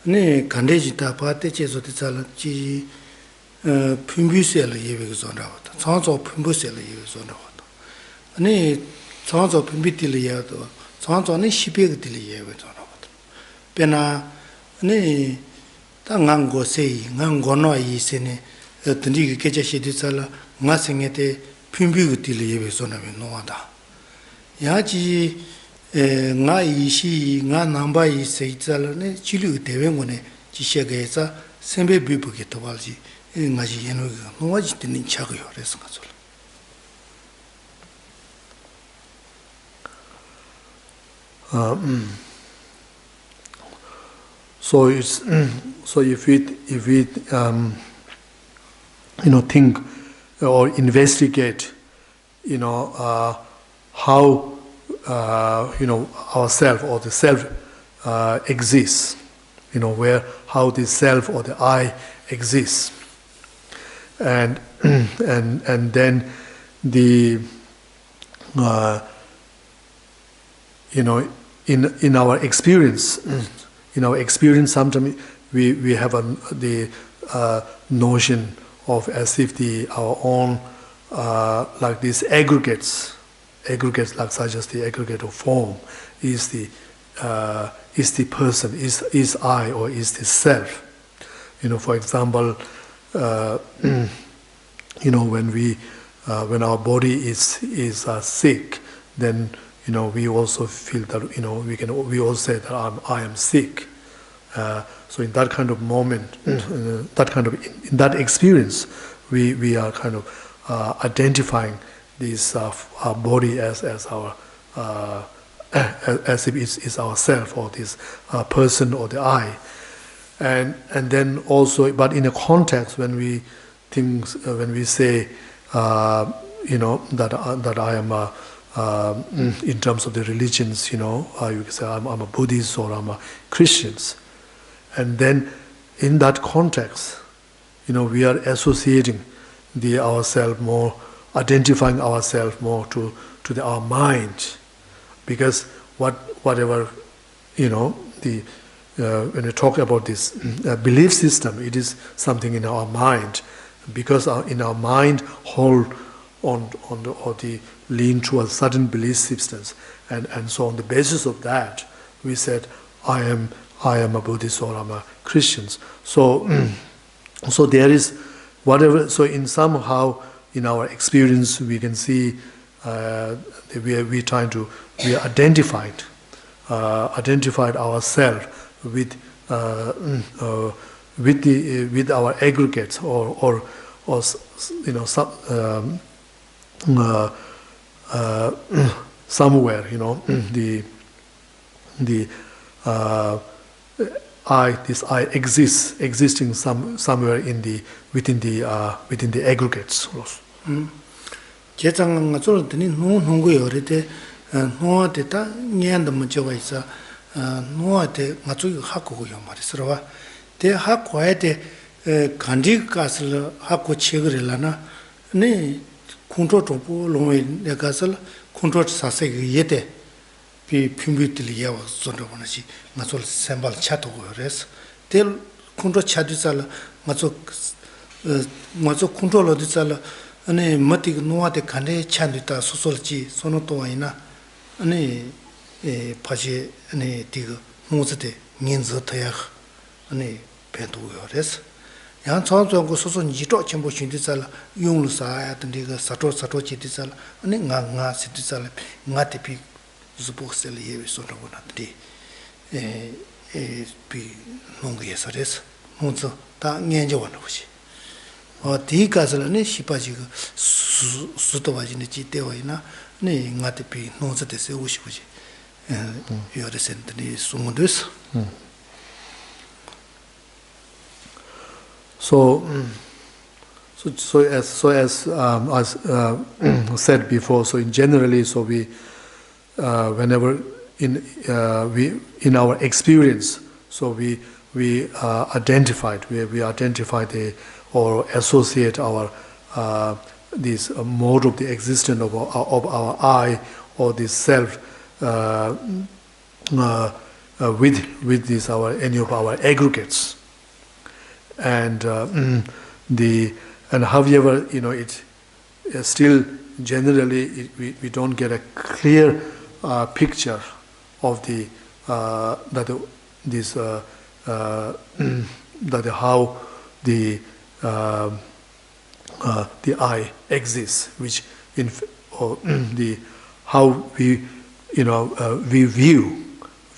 네 간대지다 바테 제소데 살지 품비셀 예외가 zon라왔다. 창조 품비셀 예외가 zon라왔다. 아니 창조 품비딜이야도 창조는 시비가딜 예외가 zon라왔다. 베나 아니 당한 곳에 ngangono 이세네 어떤지 계제시디 살라 nga 생에때 품비가딜 예외가 zon라면 노하다. 야지 nga 이시 nga 남바 이세 있잖아요. 지류 대변군에 지시해서 선배 비부게 도발지 nga지 예노가 뭐지 되는 차고요. 그래서 가서 so it's so if we think or investigate how ourself or the self exists. How the self or the I exists, and then the in our experience, sometimes we have the notion of as if our own like these aggregates like such as the aggregate of form is the person, is I, or is the self. For example, when our body is sick, then we also feel that we all say that I am sick. So in that kind of moment, in that experience, we are kind of identifying this our body as our as if it's ourself, or this person, or the I, and then also, but in a context when we say that I am in terms of the religions, you can say I'm a Buddhist or I'm a Christian, and then in that context, we are associating ourselves more, identifying ourselves more to our mind, because whatever when we talk about this belief system, it is something in our mind, because in our mind hold on the lean towards certain belief systems, and so on the basis of that we said I am a Buddhist or I'm a Christian. So so there is whatever. So in somehow in our experience we can see we identified ourselves with our aggregates or somewhere this I existing somewhere within the aggregates. 제장 가서 드니 농농고 요리데 노아데다 년도 문제가 있어 노아데 맞추고 하고 요 말이스러와 대 하고에데 간디 가슬 하고 책을라나 네 컨트롤 좀 로에 내가슬 컨트롤 사세게 예데 비 핀비들이야 zon도보나지 맞을 셈발 차도고 그래서 대 컨트롤 차디살 맞을 컨트롤 어디살 아니 머티 노아데 간데 찬디다 소솔지 소노토와이나 아니 파지 아니 디고 모즈데 년즈터야 아니 배도요 그래서 양 처음부터 소소 니도 전부 신디살 용루사야 된디가 사토 지디살 아니 nga 시디살 nga티피 zuboxel yewe 소로고나디 비 농게서 그래서 모즈 다 년저원 보시 디가슬네 시바지가 수도바지네 지대와이나 네 nga티피 노즈데세 오시고지 요레센트니 수문데스. So as said before, so in generally, so we whenever in our experience, so we identify or associate our this mode of the existence of our I or this self with this any of our aggregates. And however it still generally we don't get a clear picture of how the I exists, which how we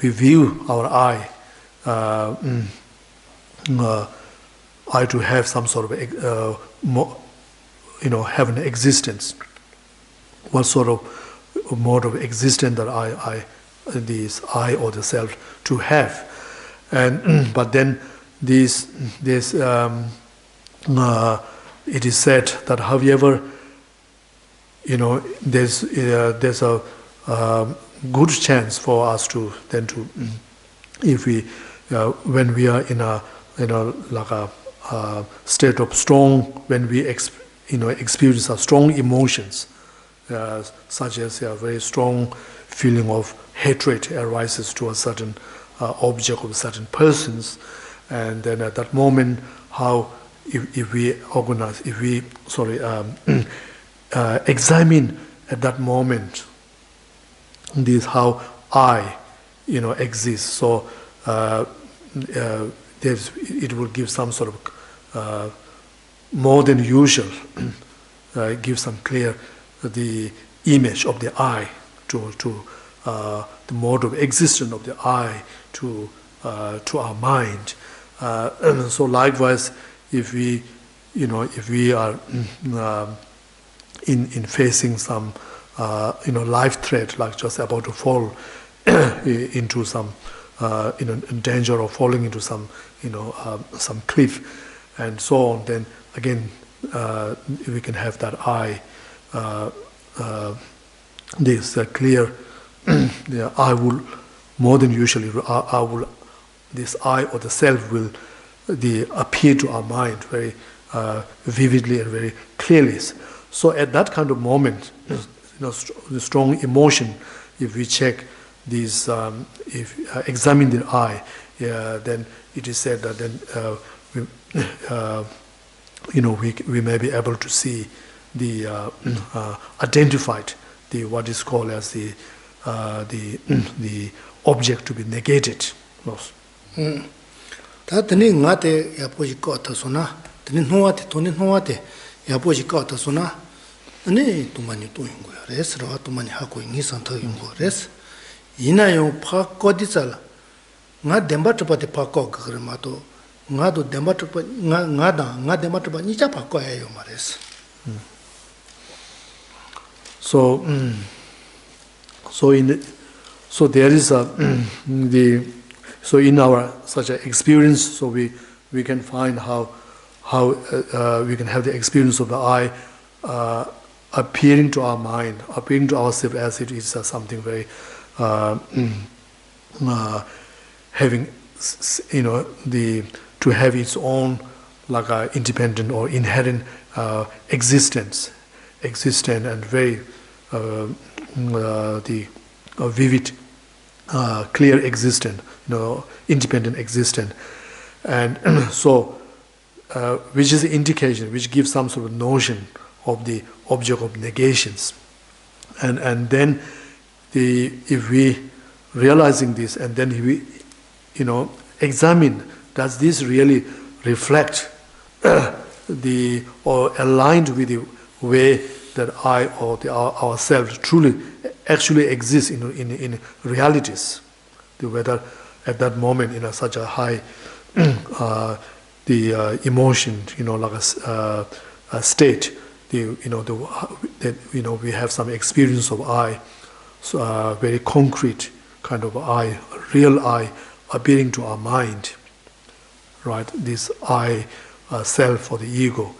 view our I. I to have some sort of have an existence. What sort of mode of existence that this I or the self to have, and but then it is said that however there's a good chance for us to if we, when we are in a, like a state of strong, when we experience a strong emotions, such as a very strong feeling of hatred arises to a certain object or certain persons, and then at that moment, how if we organize, if we examine at that moment, this how I, exists. So it will give some sort of more than usual, give some clear the image of the I to the mode of existence of the I to our mind. So likewise, if we are in facing some life threat, like just about to fall into some in danger of falling into some some cliff and so on, then again we can have that I, this clear I will more than usually I will, this I or the self will appear to our mind very vividly and very clearly. So at that kind of moment, the strong emotion, if we check these, if examine the I, then it is said that then we may be able to see the identified the what is called as the object to be negated. 다 드니 ngate 야포지 거타소나 드니 노와테 돈이 노와테 야포지 거타소나 아니 도만이 또인 거야. 레스라 도만이 하고 있는 상태인 거. 레스 이나요 파코디살 nga dembatopate pakko 그러마도 nga도 dembatop nga dembatop 니자 pakko예요 말했어. So so there is a so in our such an experience, so we can find how we can have the experience of the I appearing to our mind, appearing to ourselves as it is something very having to have its own like a independent or inherent existence and very vivid, clear existence, independent existence, and so which is the indication, which gives some sort of notion of the object of negations, and then if we realizing this, and then we examine, does this really reflect or aligned with the way that I or ourselves truly actually exists in realities, whether at that moment in such a high the emotion, like a state, that we have some experience of I, so very concrete kind of I, real I appearing to our mind, right? This I, self or the ego,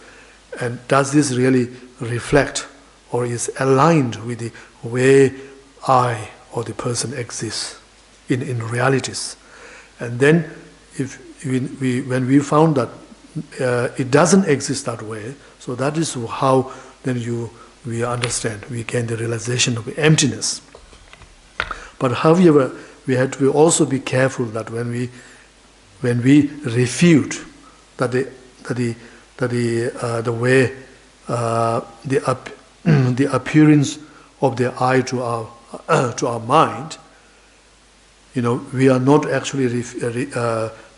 and does this really reflect or is aligned with the way I or the person exists in realities? And then when we found that it doesn't exist that way, so that is how then we understand, we gain the realization of emptiness. But however, we have to also be careful that when we refute that the way the appearance of the I to our mind, we are not actually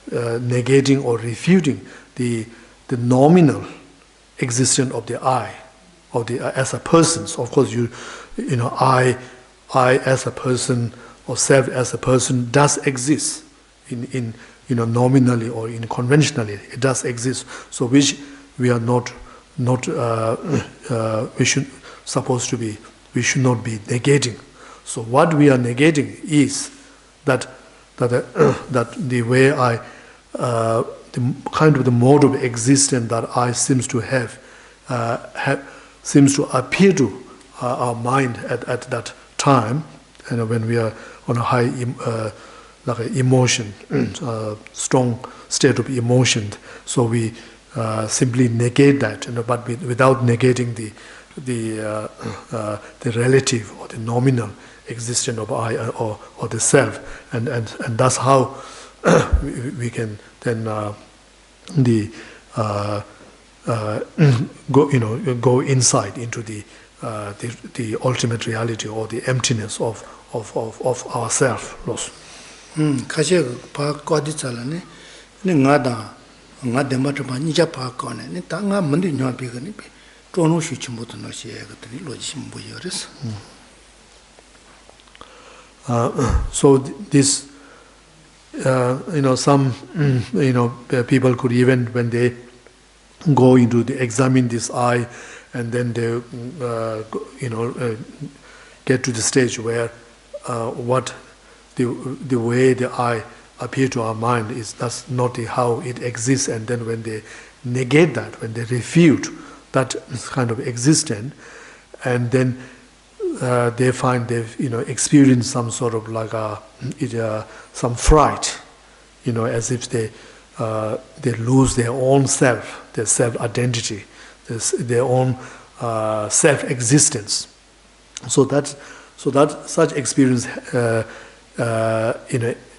negating or refuting the nominal existence of the I, of the as a person. So of course, I as a person or self as a person does exist in nominally or in conventionally, it does exist. So which we are not we should not be negating. So what we are negating is that the way the kind of the mode of existence that I seems to have seems to appear to our mind at that time, when we are on a high like an emotion, strong state of emotion. So we simply negate that, but without negating the relative or the nominal existence of I or the self, and that's how we can then go inside into the ultimate reality or the emptiness of ourself. 가제 바 거디살네 내가다 나데 마트바 니자 바거네 땅아 문디 녀비거니 쪼노 쉬침부터 너시에 그들이 로지심 보여res. So this some people could, even when they go into examine this eye, and then they get to the stage where what the way the eye appear to our mind is, that's not how it exists, and then when they negate that, when they refute that kind of existence, and then they find they've experienced some sort of like some fright, as if they lose their own self, their self identity, their own self existence. So that such experience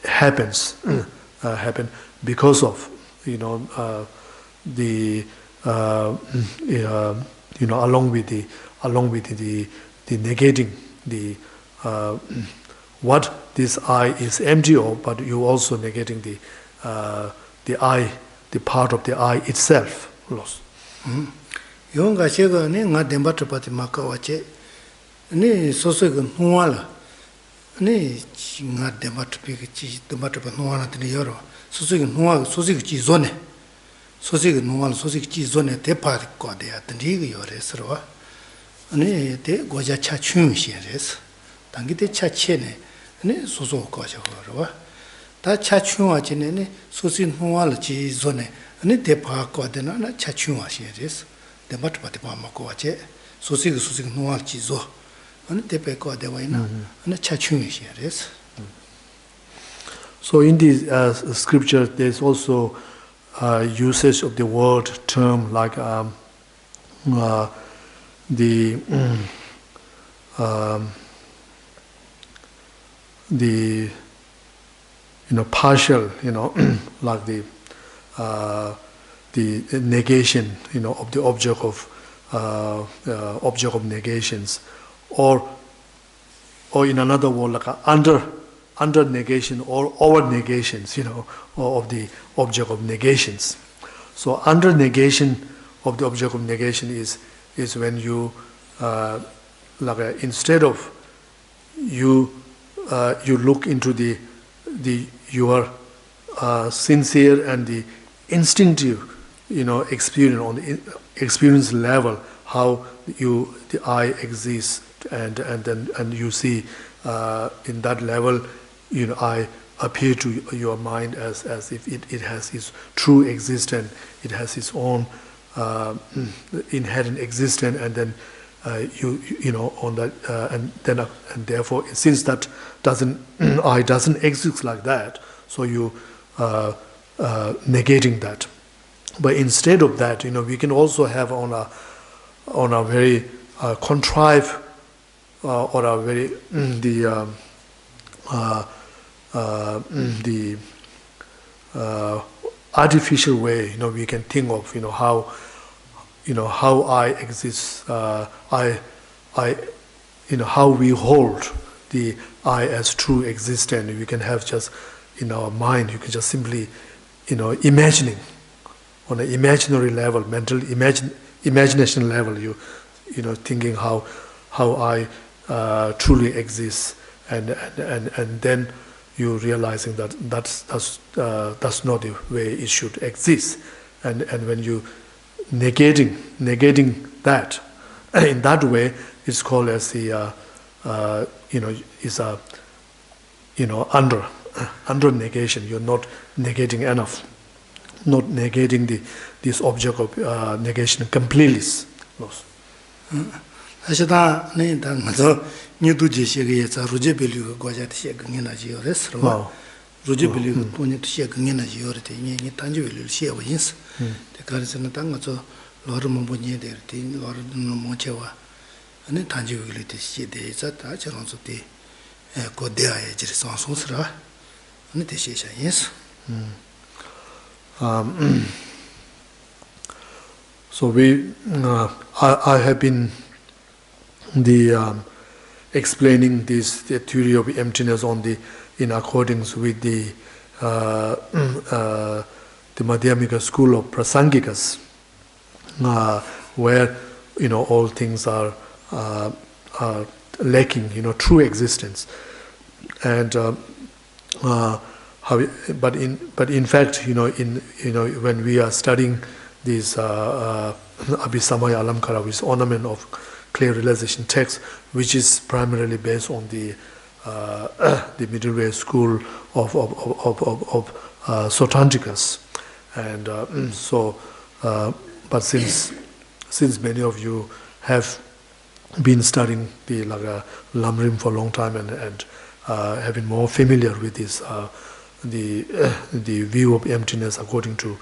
happens happen because of along with the negating the what this I is empty of, but you also negating the I, the part of the I itself. Lost. 용가 제거네 nga dembat pati makawache ne sosogun huala ne nga dembat piki dembat pa huala tene yoro sosogun huala sosig chi zone sosogun huala sosig chi zone te pa ko de atri yore sro ne te goja cha chun shires dangi te cha chene ne soso ko ja ro ta cha chun wa chene ne sosin huala chi zone ne te pa ko de na cha chun wa shires de mat pati pa ma ko wache sosig nual chi zo ane te pe ko de waina ane cha chun shires. So in the scripture there's also usage of the word term like the partial, like the negation, of the object of negations, or in another word, like under negation or over negations, or of the object of negations. So under negation of the object of negation is when you instead of you look into your sincere and the instinctive experience on the experience level, how the I exists, and you see in that level, I appear to your mind as if it has its true existence, it has its own inherent existence, and then on that and therefore, since that I doesn't exist like that, so you negating that. But instead of that, we can also have on a very contrived or a very the artificial way. We can think of how I exist. How we hold the I as true existence. We can have just in our mind. You can just simply imagining. On an imaginary level, mental imagination level, you thinking how I truly exist, and then you realizing that's not the way it should exist, and when you negating that in that way, it's called as the is a under negation. You're not negating enough. Not negating this object of negation completely. Ashita ne dang zo nidu je shege ya za ruje belu go ja de shege ngina ji yores ro. Dorje believe Pony to share Gangena Yority, any tangible share wins. The Garrison Tangazo, Lord Mombonier, Lord Mochewa, and the tangibility she days at Achons de Godea, Jerison Sonsra, and the Shisha, yes. So I have been explaining the theory of emptiness in accordance with the Madhyamika school of Prasangikas, where all things are lacking, true existence, and but in fact, when we are studying this Abhisamayalamkara, which is ornament of clear realization text, which is primarily based on the middle way school of Sotantrikas, and but since many of you have been studying the Lamrim for a long time and have been more familiar with this the view of emptiness according to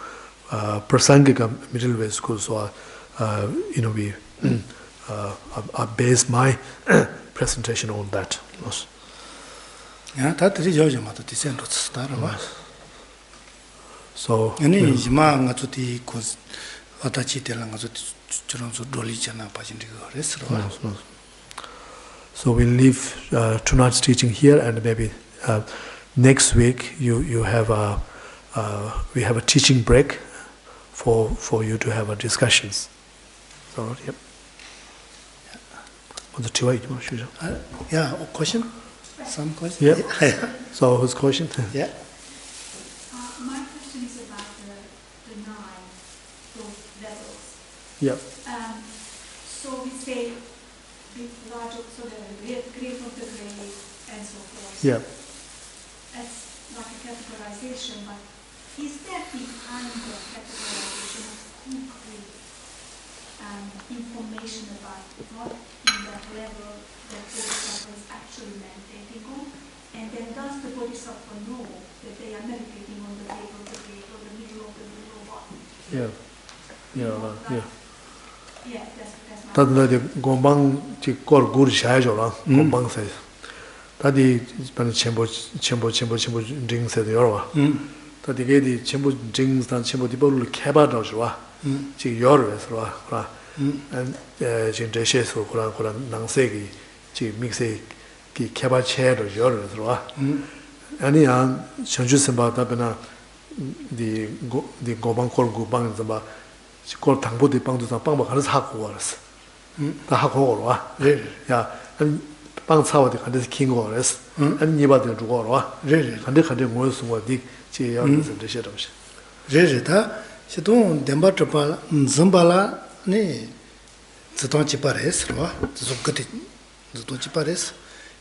Prasangika middle way school, so we I base my presentation on that. Yeah, that is your descent to start. So, any Jimanga to the cause Atachi Telangazo Dolijana Pajin. So we'll leave tonight's teaching here, and maybe next week you have we have a teaching break for you to have a discussions. So, yep. Yeah, question? Some question? Yeah. So, whose question? Yeah. My question is about the nine, those levels. Yeah. So we say the larger, so the grave of the grave, and so forth. Yeah. That's like a categorization, but is there behind the categorization of concrete information about what in that level that Bodhisattva is actually meditating on? And then does the Bodhisattva know that they are meditating on the grave of the grave or the middle of the middle of what? Yeah. Yeah. Yeah, that's my Tadna gombang ti kor gur shajo la gombang sai. Tadi pan chembo ding se de yorwa. Tadi ge di chembo ding stan chembo di bolu kheba do jwa. Ji yorwe swa ra. And jin de she so kuran nang se gi ji mixe ki kheba che do yorwe swa. Ani ya chanju semba ta bena di gombang kor gombang zamba kor 당보 대빵도 다 빵 먹어서 하고 왔어. 다 하고 와. 네. 야, 빵 사와도 간데서 킨 거랬어. 아니 니바도 주고 와. 네. 간데 뭐였어 뭐디 제야서 되셔도시. 다 시동 덴바트바 좀발라 네. 저도 집바레스 와. 저 끝에 저도 집바레스.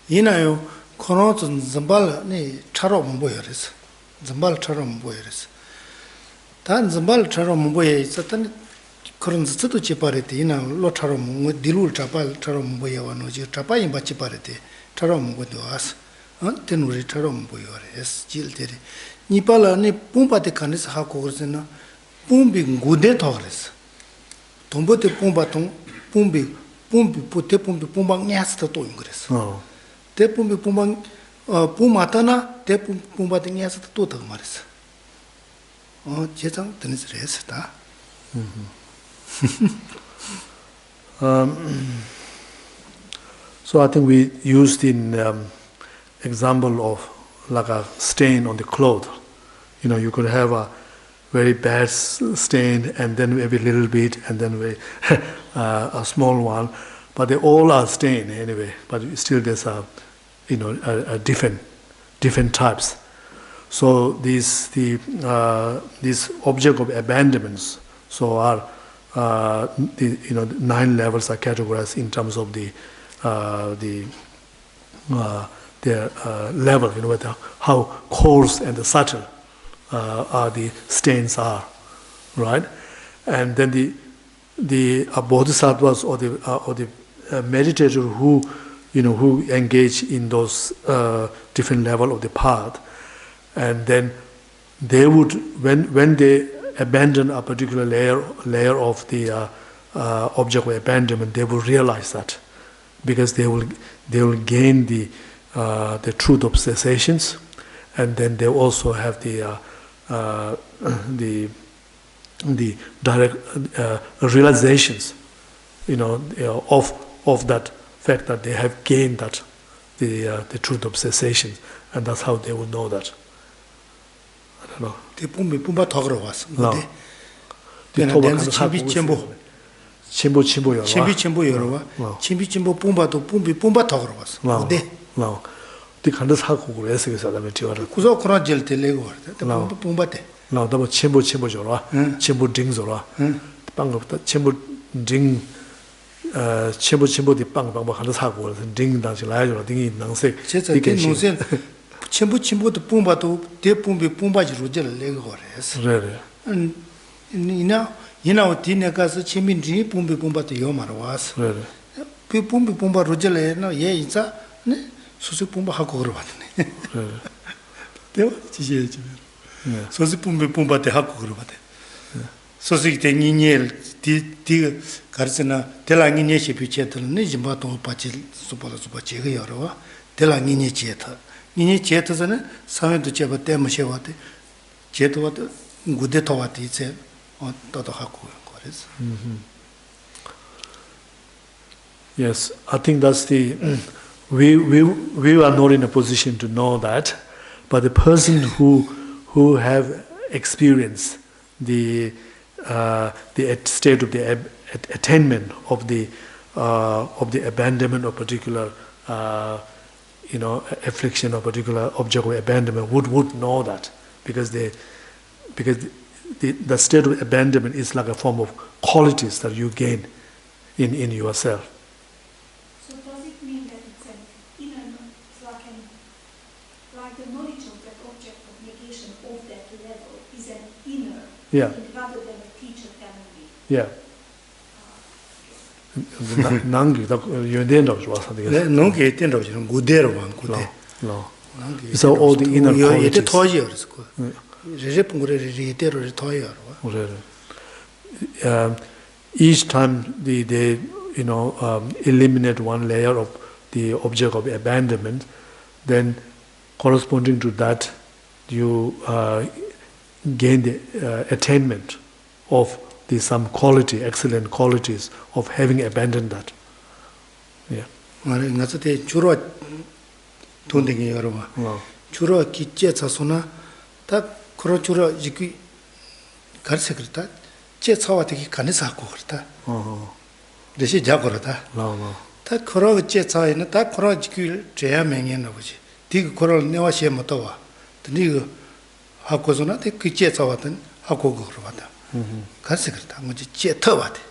이나요. 코노 좀발 네 차로 못 보여랬어. 좀발 차로 못 보여랬어. 단 좀발 차로 못 보여 있었던 그런 것도 집바레데 이나 로차로 뭐 딜울 잡발 차로 못 보여와노 지 잡바인 받지 바레데 차로 못 보여 왔어. 텐우리 차로 못 보여레스 질데리 니팔라니 뿜바데 칸에서 하고 그러잖아. 뿜비 고데 더 그랬어. 돈보테 뿜바통 뿜비 포테 뿜비 뿜방 냐스도 또 그랬어. 대 뿜비 뿜방 뿜마타나 대 뿜바데 냐스도 또더 말했어. 제장 드니스 레스다. So I think we used in example of like a stain on the cloth. You could have a very bad stain and then maybe a little bit and then a small one, but they all are stained anyway. But still, there's a different types. So these object of abandonments are the 9 levels are categorized in terms of their level, whether how coarse and the subtle are the stains are, right? And then the bodhisattvas or the meditator who engage in those different level of the path, and then they would, when they abandon a particular layer of the object of abandonment, they will realize that, because they will gain the truth of cessations, and then they also have the direct realizations, of that fact that they have gained that the truth of cessations, and that's how they will know that. I don't know. The pumba togro was. No. Then Chimbo yorwa. Chimbo pumba to pumba togro was. No. The candas haku is a material. Kuzo Kronjel Telego, the pumba. No, that was Chimbo Jora, Chimbo Dingzora, Bang of the Chimbo Ding. Chimbo the Bang Bang Haku, and Ding Danzilla, Ding Nancy. Chimbo the pumba to de pumba rugel legores. Really? And Tinakas Chimin pumba to Yomar was. Really? Pumba rugel, no, ye, Susi pumba hakurvat. Sosi pumba te hakurvat. Sosi te Ninel, Tig Carsena, Telangine Shipichetal, Nijimato Pachil, Supala Supachi, Yorova, Telangine Cheta. Nini Chetasana, Saman to Chebate Mashewate, Chetawat, Gudetawati said, or Toto Haku. Yes, I think that's the. We are not in a position to know that, but the person who have experienced the state of the attainment of the abandonment of particular affliction or particular object of abandonment would know that, because the state of abandonment is like a form of qualities that you gain in yourself. So does it mean that it's an inner, like the knowledge of that object of negation of that level is an inner, rather than a teacher telling me? Yeah. So all the inner qualities. Each time they eliminate one layer of the object of abandonment, then corresponding to that, you gain the attainment of some quality, excellent qualities of having abandoned that. Yeah. Chura kiche sasuna ta kro chura jiki karsekrita che sawati ki kanisa kokrita deshi jakorata ta kro che saina ta kro jiki jeya mengen no buji dig kro newa she motowa tni hakosuna te kiche sawatan hako kokrata karsekrita ngoji che tawate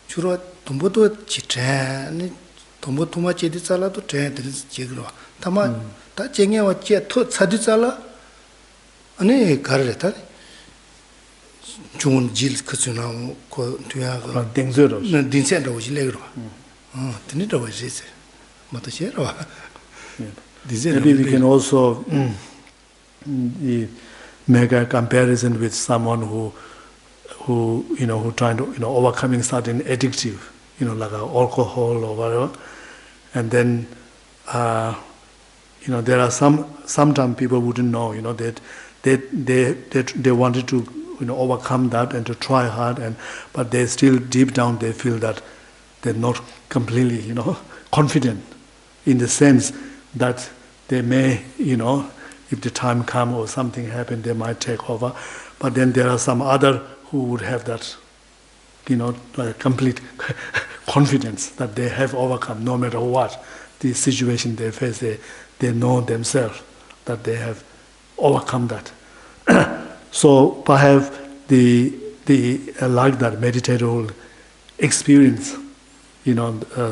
chura tomboto chitre ni tombo tuma che di sala to tre de jigro tama 다 쟁여와 제 사디살라 아니 가르레타 중은 질 그스나 고 뒤야가 땡저로 딘센도 오실래로 드니도 오시세 맞으셔 maybe we can also make a comparison with someone who trying to overcoming certain addictive like alcohol or whatever, and then there are sometimes people wouldn't know, that they wanted to, overcome that and to try hard, but they still deep down they feel that they're not completely, confident, in the sense that they may, if the time come or something happen, they might take over. But then there are some other who would have that, like complete confidence that they have overcome no matter what the situation they face. They know themselves that they have overcome that. So perhaps the like that meditator will experience,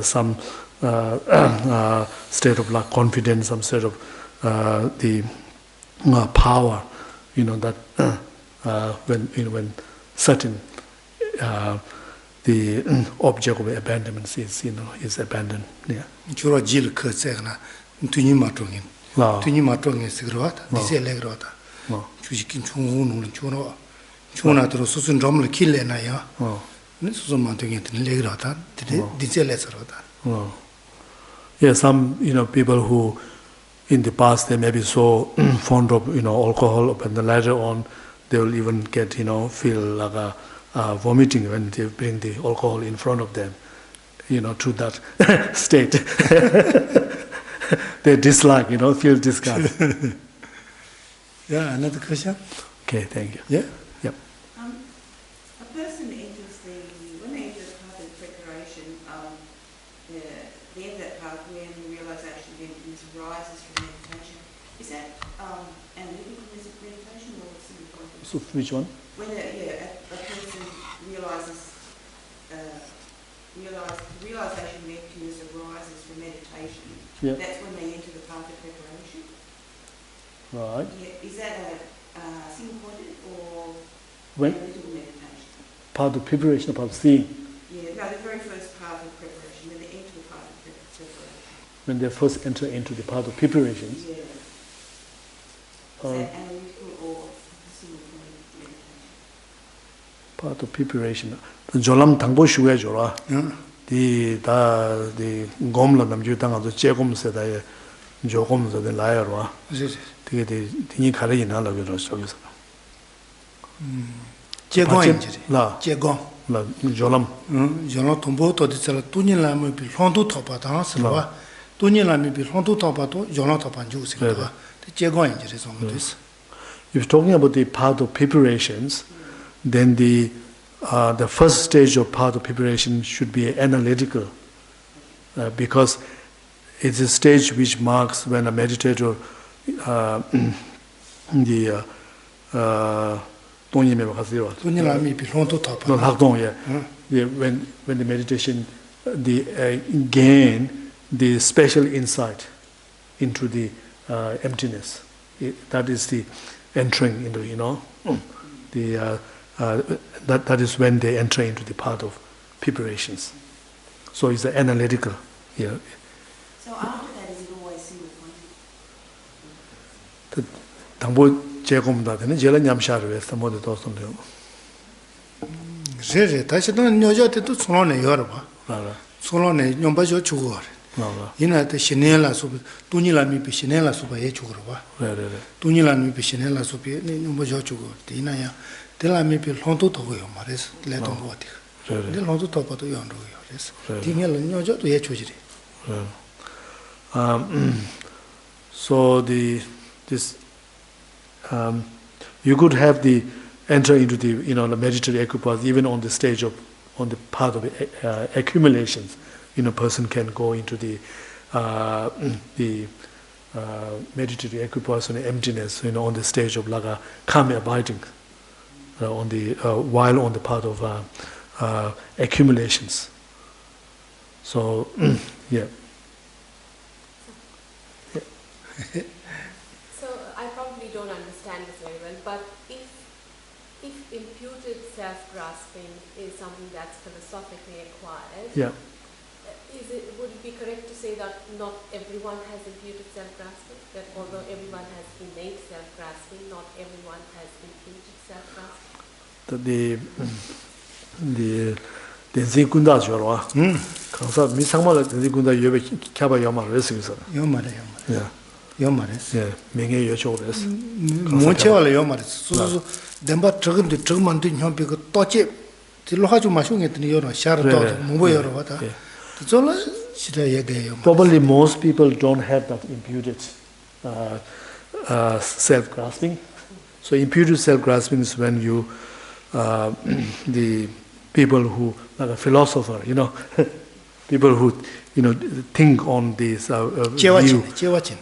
some state of like confidence, some state of the power, that when certain the object of abandonment is abandoned. Yeah. 주로 질 그세나 tuñi matungin tuñima tonge sigrota dise legrota chujikin chungunu chuno chuna tro susun romle kille na ya ne susun mantonge legrota dise lesrota. Yeah, some people who in the past they may be so fond of alcohol, but then later on they will even get feel like vomiting when they bring the alcohol in front of them, to that state. They dislike, feel disgust. Yeah, another question? Okay, thank you. Yeah? Yep. A person enters when they enter the path of preparation, they enter that path when realization arises from meditation. Is that analytical meditation or simple? So which one? When a person realizes, realization mechanism arises from meditation, that's when they enter the path of preparation. Right. Yeah, is that a single-pointed or when? analytical meditation? Part of preparation, part of seeing. Yeah, no, the very first part of preparation, when they enter the path of preparation. When they first enter into the part of preparations. Yeah. Is that analytical or single-pointed meditation? Part of preparation. 조람 당보 쉬어야 줘라. 디 곰라 남주 당아도 제곰세다에 조곰세다 라야로. 되게 되니 가르이 나라고 그러죠. 제곰인지. 라. 제곰. 라 조람. 조람 통보도 됐을 돈이라면 비 혼도 터바다스라. 돈이라면 비 혼도 터바도 조람 터반 주스가. 제곰인지 그래서 됐어. If talking about the part of preparations, then the first stage of part of preparation should be analytical, because it's a stage which marks when a meditator when the meditation gain the special insight into the emptiness. That is the entering into that is when they enter into the part of preparations. So it's analytical. Yeah. So after that, is it always single-pointed? 당보 제공다 되는 제가 냠샤를 해서 모두 도선돼요. 제제 다시는 여자한테도 손안에 열어봐. 알아. 손안에 냠바죠 주고. 알아. 이나한테 신내라 수 돈이라미 비신내라 수가 해 주고 봐. 네네네. 돈이라미 비신내라 수 비 냠바죠 주고. 이나야 텔라미 비 혼도 더고요 말해서 레동 거 같아. 근데 혼도 더 봐도 연로요. 그래서 딩엘은 여자도 해 주지리. So you could have the enter into the the meditative equipoise even on the stage of on the path of accumulations. Person can go into the meditative equipoise on the emptiness. On the stage of like a calm abiding. On the while on the path of accumulations. So yeah. So I probably don't understand this very well, but if imputed self-grasping is something that's philosophically acquired, would it be correct to say that not everyone has imputed self-grasping? That although everyone has innate self-grasping, not everyone has imputed self-grasping? The densikunda jorwa. 강사 미상말 densikunda 여배 캬바 야말 레스기서. 야말에. 예. 야말에. 예. 명예 여초레스. 뭐체월 야말에. 소소 덴바 저근데 저만도 형비가 또제 딜로 하주 마숑했더니 여러 샤르도 뭐 여러 왔다. 저라 시다 얘기해요. Probably most people don't have that imputed self-grasping. So imputed self-grasping is when you the people who like a philosopher, people who think on this view,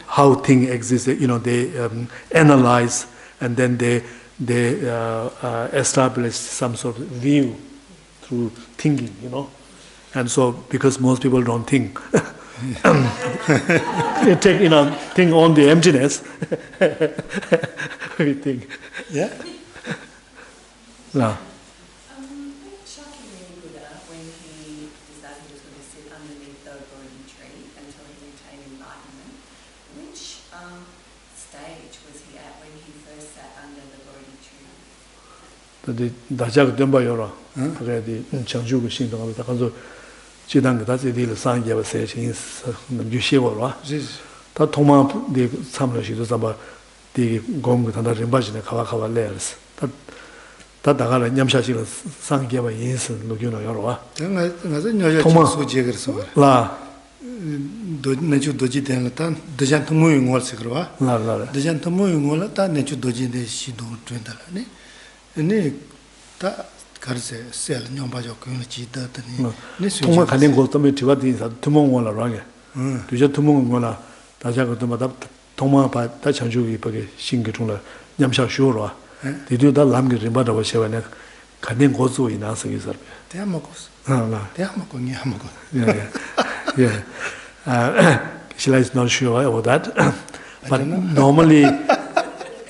how things exist. They analyze and then they establish some sort of view through thinking. And so because most people don't think, they take think on the emptiness. We think. Yeah. No. Shockingly Buddha, when he decided he was going to sit underneath the Bodhi tree until he attained enlightenment, which the Dajak Dumbayora, the Changju Shindong, the Kanzo Chidang, that's the deal, Sang Yava says, Yushivora. That Toma, the Samlashi, was about the Gong and the Rimbajin, Kawakawa layers. That Dagala Yamshashi Sang Yava is Luguna Yorwa. Toma La Neju Doji Delatan, the Jantamu was a grova, the Jantamu Molata, Neju Doji de Shido Twindalani, and Karse, Sel, Nyambajo, Kunachi, that Toma can go to me to what is a Tumongola Ranga. To just Tumongola, Tajako Toma by Tachanju, Shingatula, Yamsha Shura. They do that Lamgi Rimbada was Shevanek, Kanin Gozu in answer is up. They are Mokos. They are Mokon Yamako. Yeah. Sheila is not sure about that. But normally,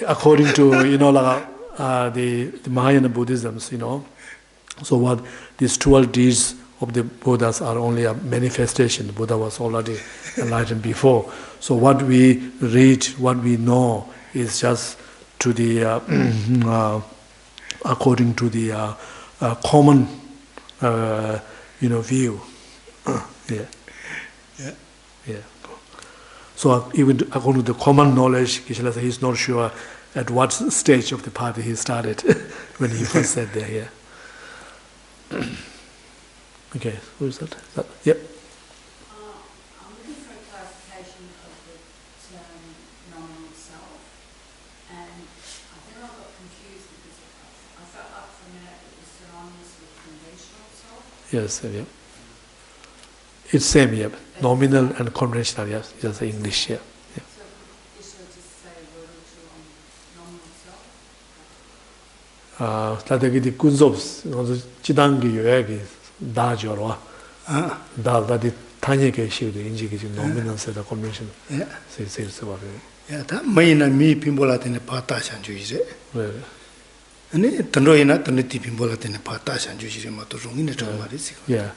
according to, the Mahayana Buddhisms, so what these 12 deeds of the Buddhas are only a manifestation. The Buddha was already enlightened before. So what we read, what we know is just to the, according to the common, view. Yeah. So even according to the common knowledge, Geshe says he's not sure at what stage of the party he started when he first said there. Yeah. Okay, who is that? Yep. I'm looking for a clarification of the term nominal self, and I think I got confused because I felt like for a minute it was synonymous with conventional self. Yes, yeah. It's same, yeah. Nominal and conventional, yes. Just English, yeah. So is there just say a word or two on nominal self? Tadagi kunzobs, Chidangi yoyagi da jorwa. Da the Tanyake shield, the Injiki nominal set of convention. Yeah. Say about it. Yeah, that Mayna me Pimbola in the Patash and Juice. Well, And Tandoina, Taniti Pimbola in the Patash and Juice in the Tomaris. yeah.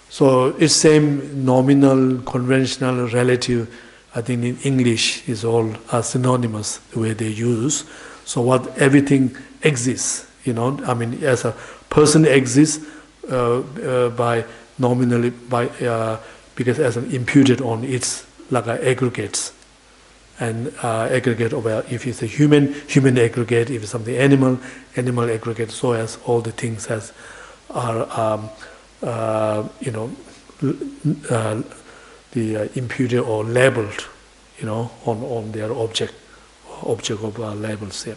So it's same nominal, conventional, relative. I think in English is all synonymous the way they use. So what everything exists, as a person exists by nominally because as an imputed on its like aggregates, and aggregate of if it's a human aggregate, if it's something animal aggregate. So as all the things as are. The imputed or labeled, on their object of labels. Yeah.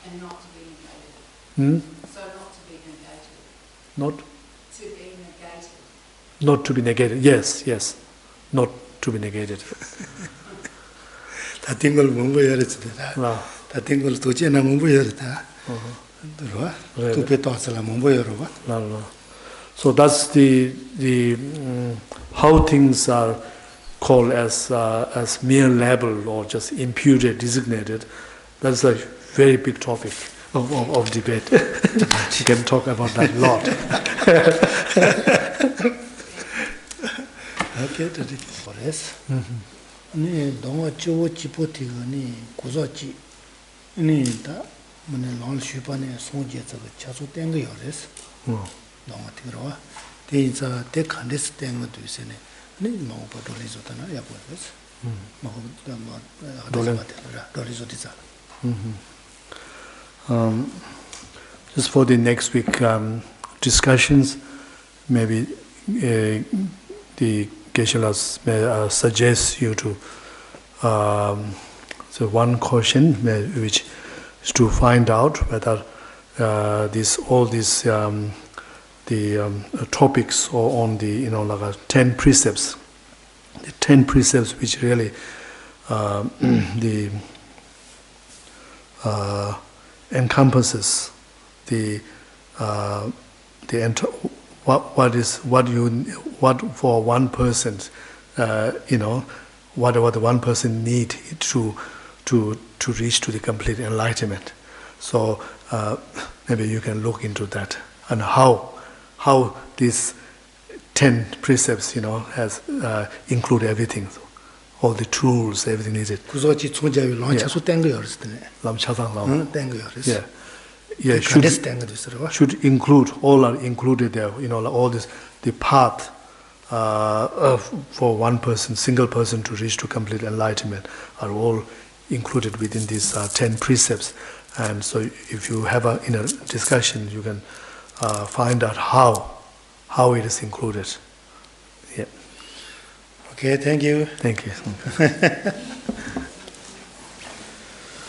And not to be negated. So not to be negated. Not to be negated. Not to be negated. Yes. Not to be negated. That tingle mumbo yarita. That tingle to China mumbo yarita. To Petosala mumbo yarova. So that's the how things are called as mere label or just imputed, designated. That's a very big topic of debate. You can talk about that a lot. Okay, that is for us. Ni donga chuo chipoti ni kuzochi. Ni da mane long shupa ne songje zaga chasu tenga yores. Donga tigrawa. Te za te khandes tenga duisene. Ni mau pa dolizo tana ya bodes. Mau dolizo tizala. Just for the next week discussions, maybe the Geshe may suggest you to so one question which is to find out whether all these the topics or on the like 10 precepts, the 10 precepts which really the encompasses what for one person, whatever the one person need to reach to the complete enlightenment. So maybe you can look into that and how these 10 precepts has include everything. So, all the tools, everything needed. Kuzochi tsungjawi long chasu tenga yores. Lam chasang lam. Tenga yores. Yeah. Yeah, should include, all are included there, like all this, the path for one person, single person to reach to complete enlightenment are all included within these 10 precepts. And so if you have a discussion, you can find out how it is included. Yeah. Okay, thank you. Thank you.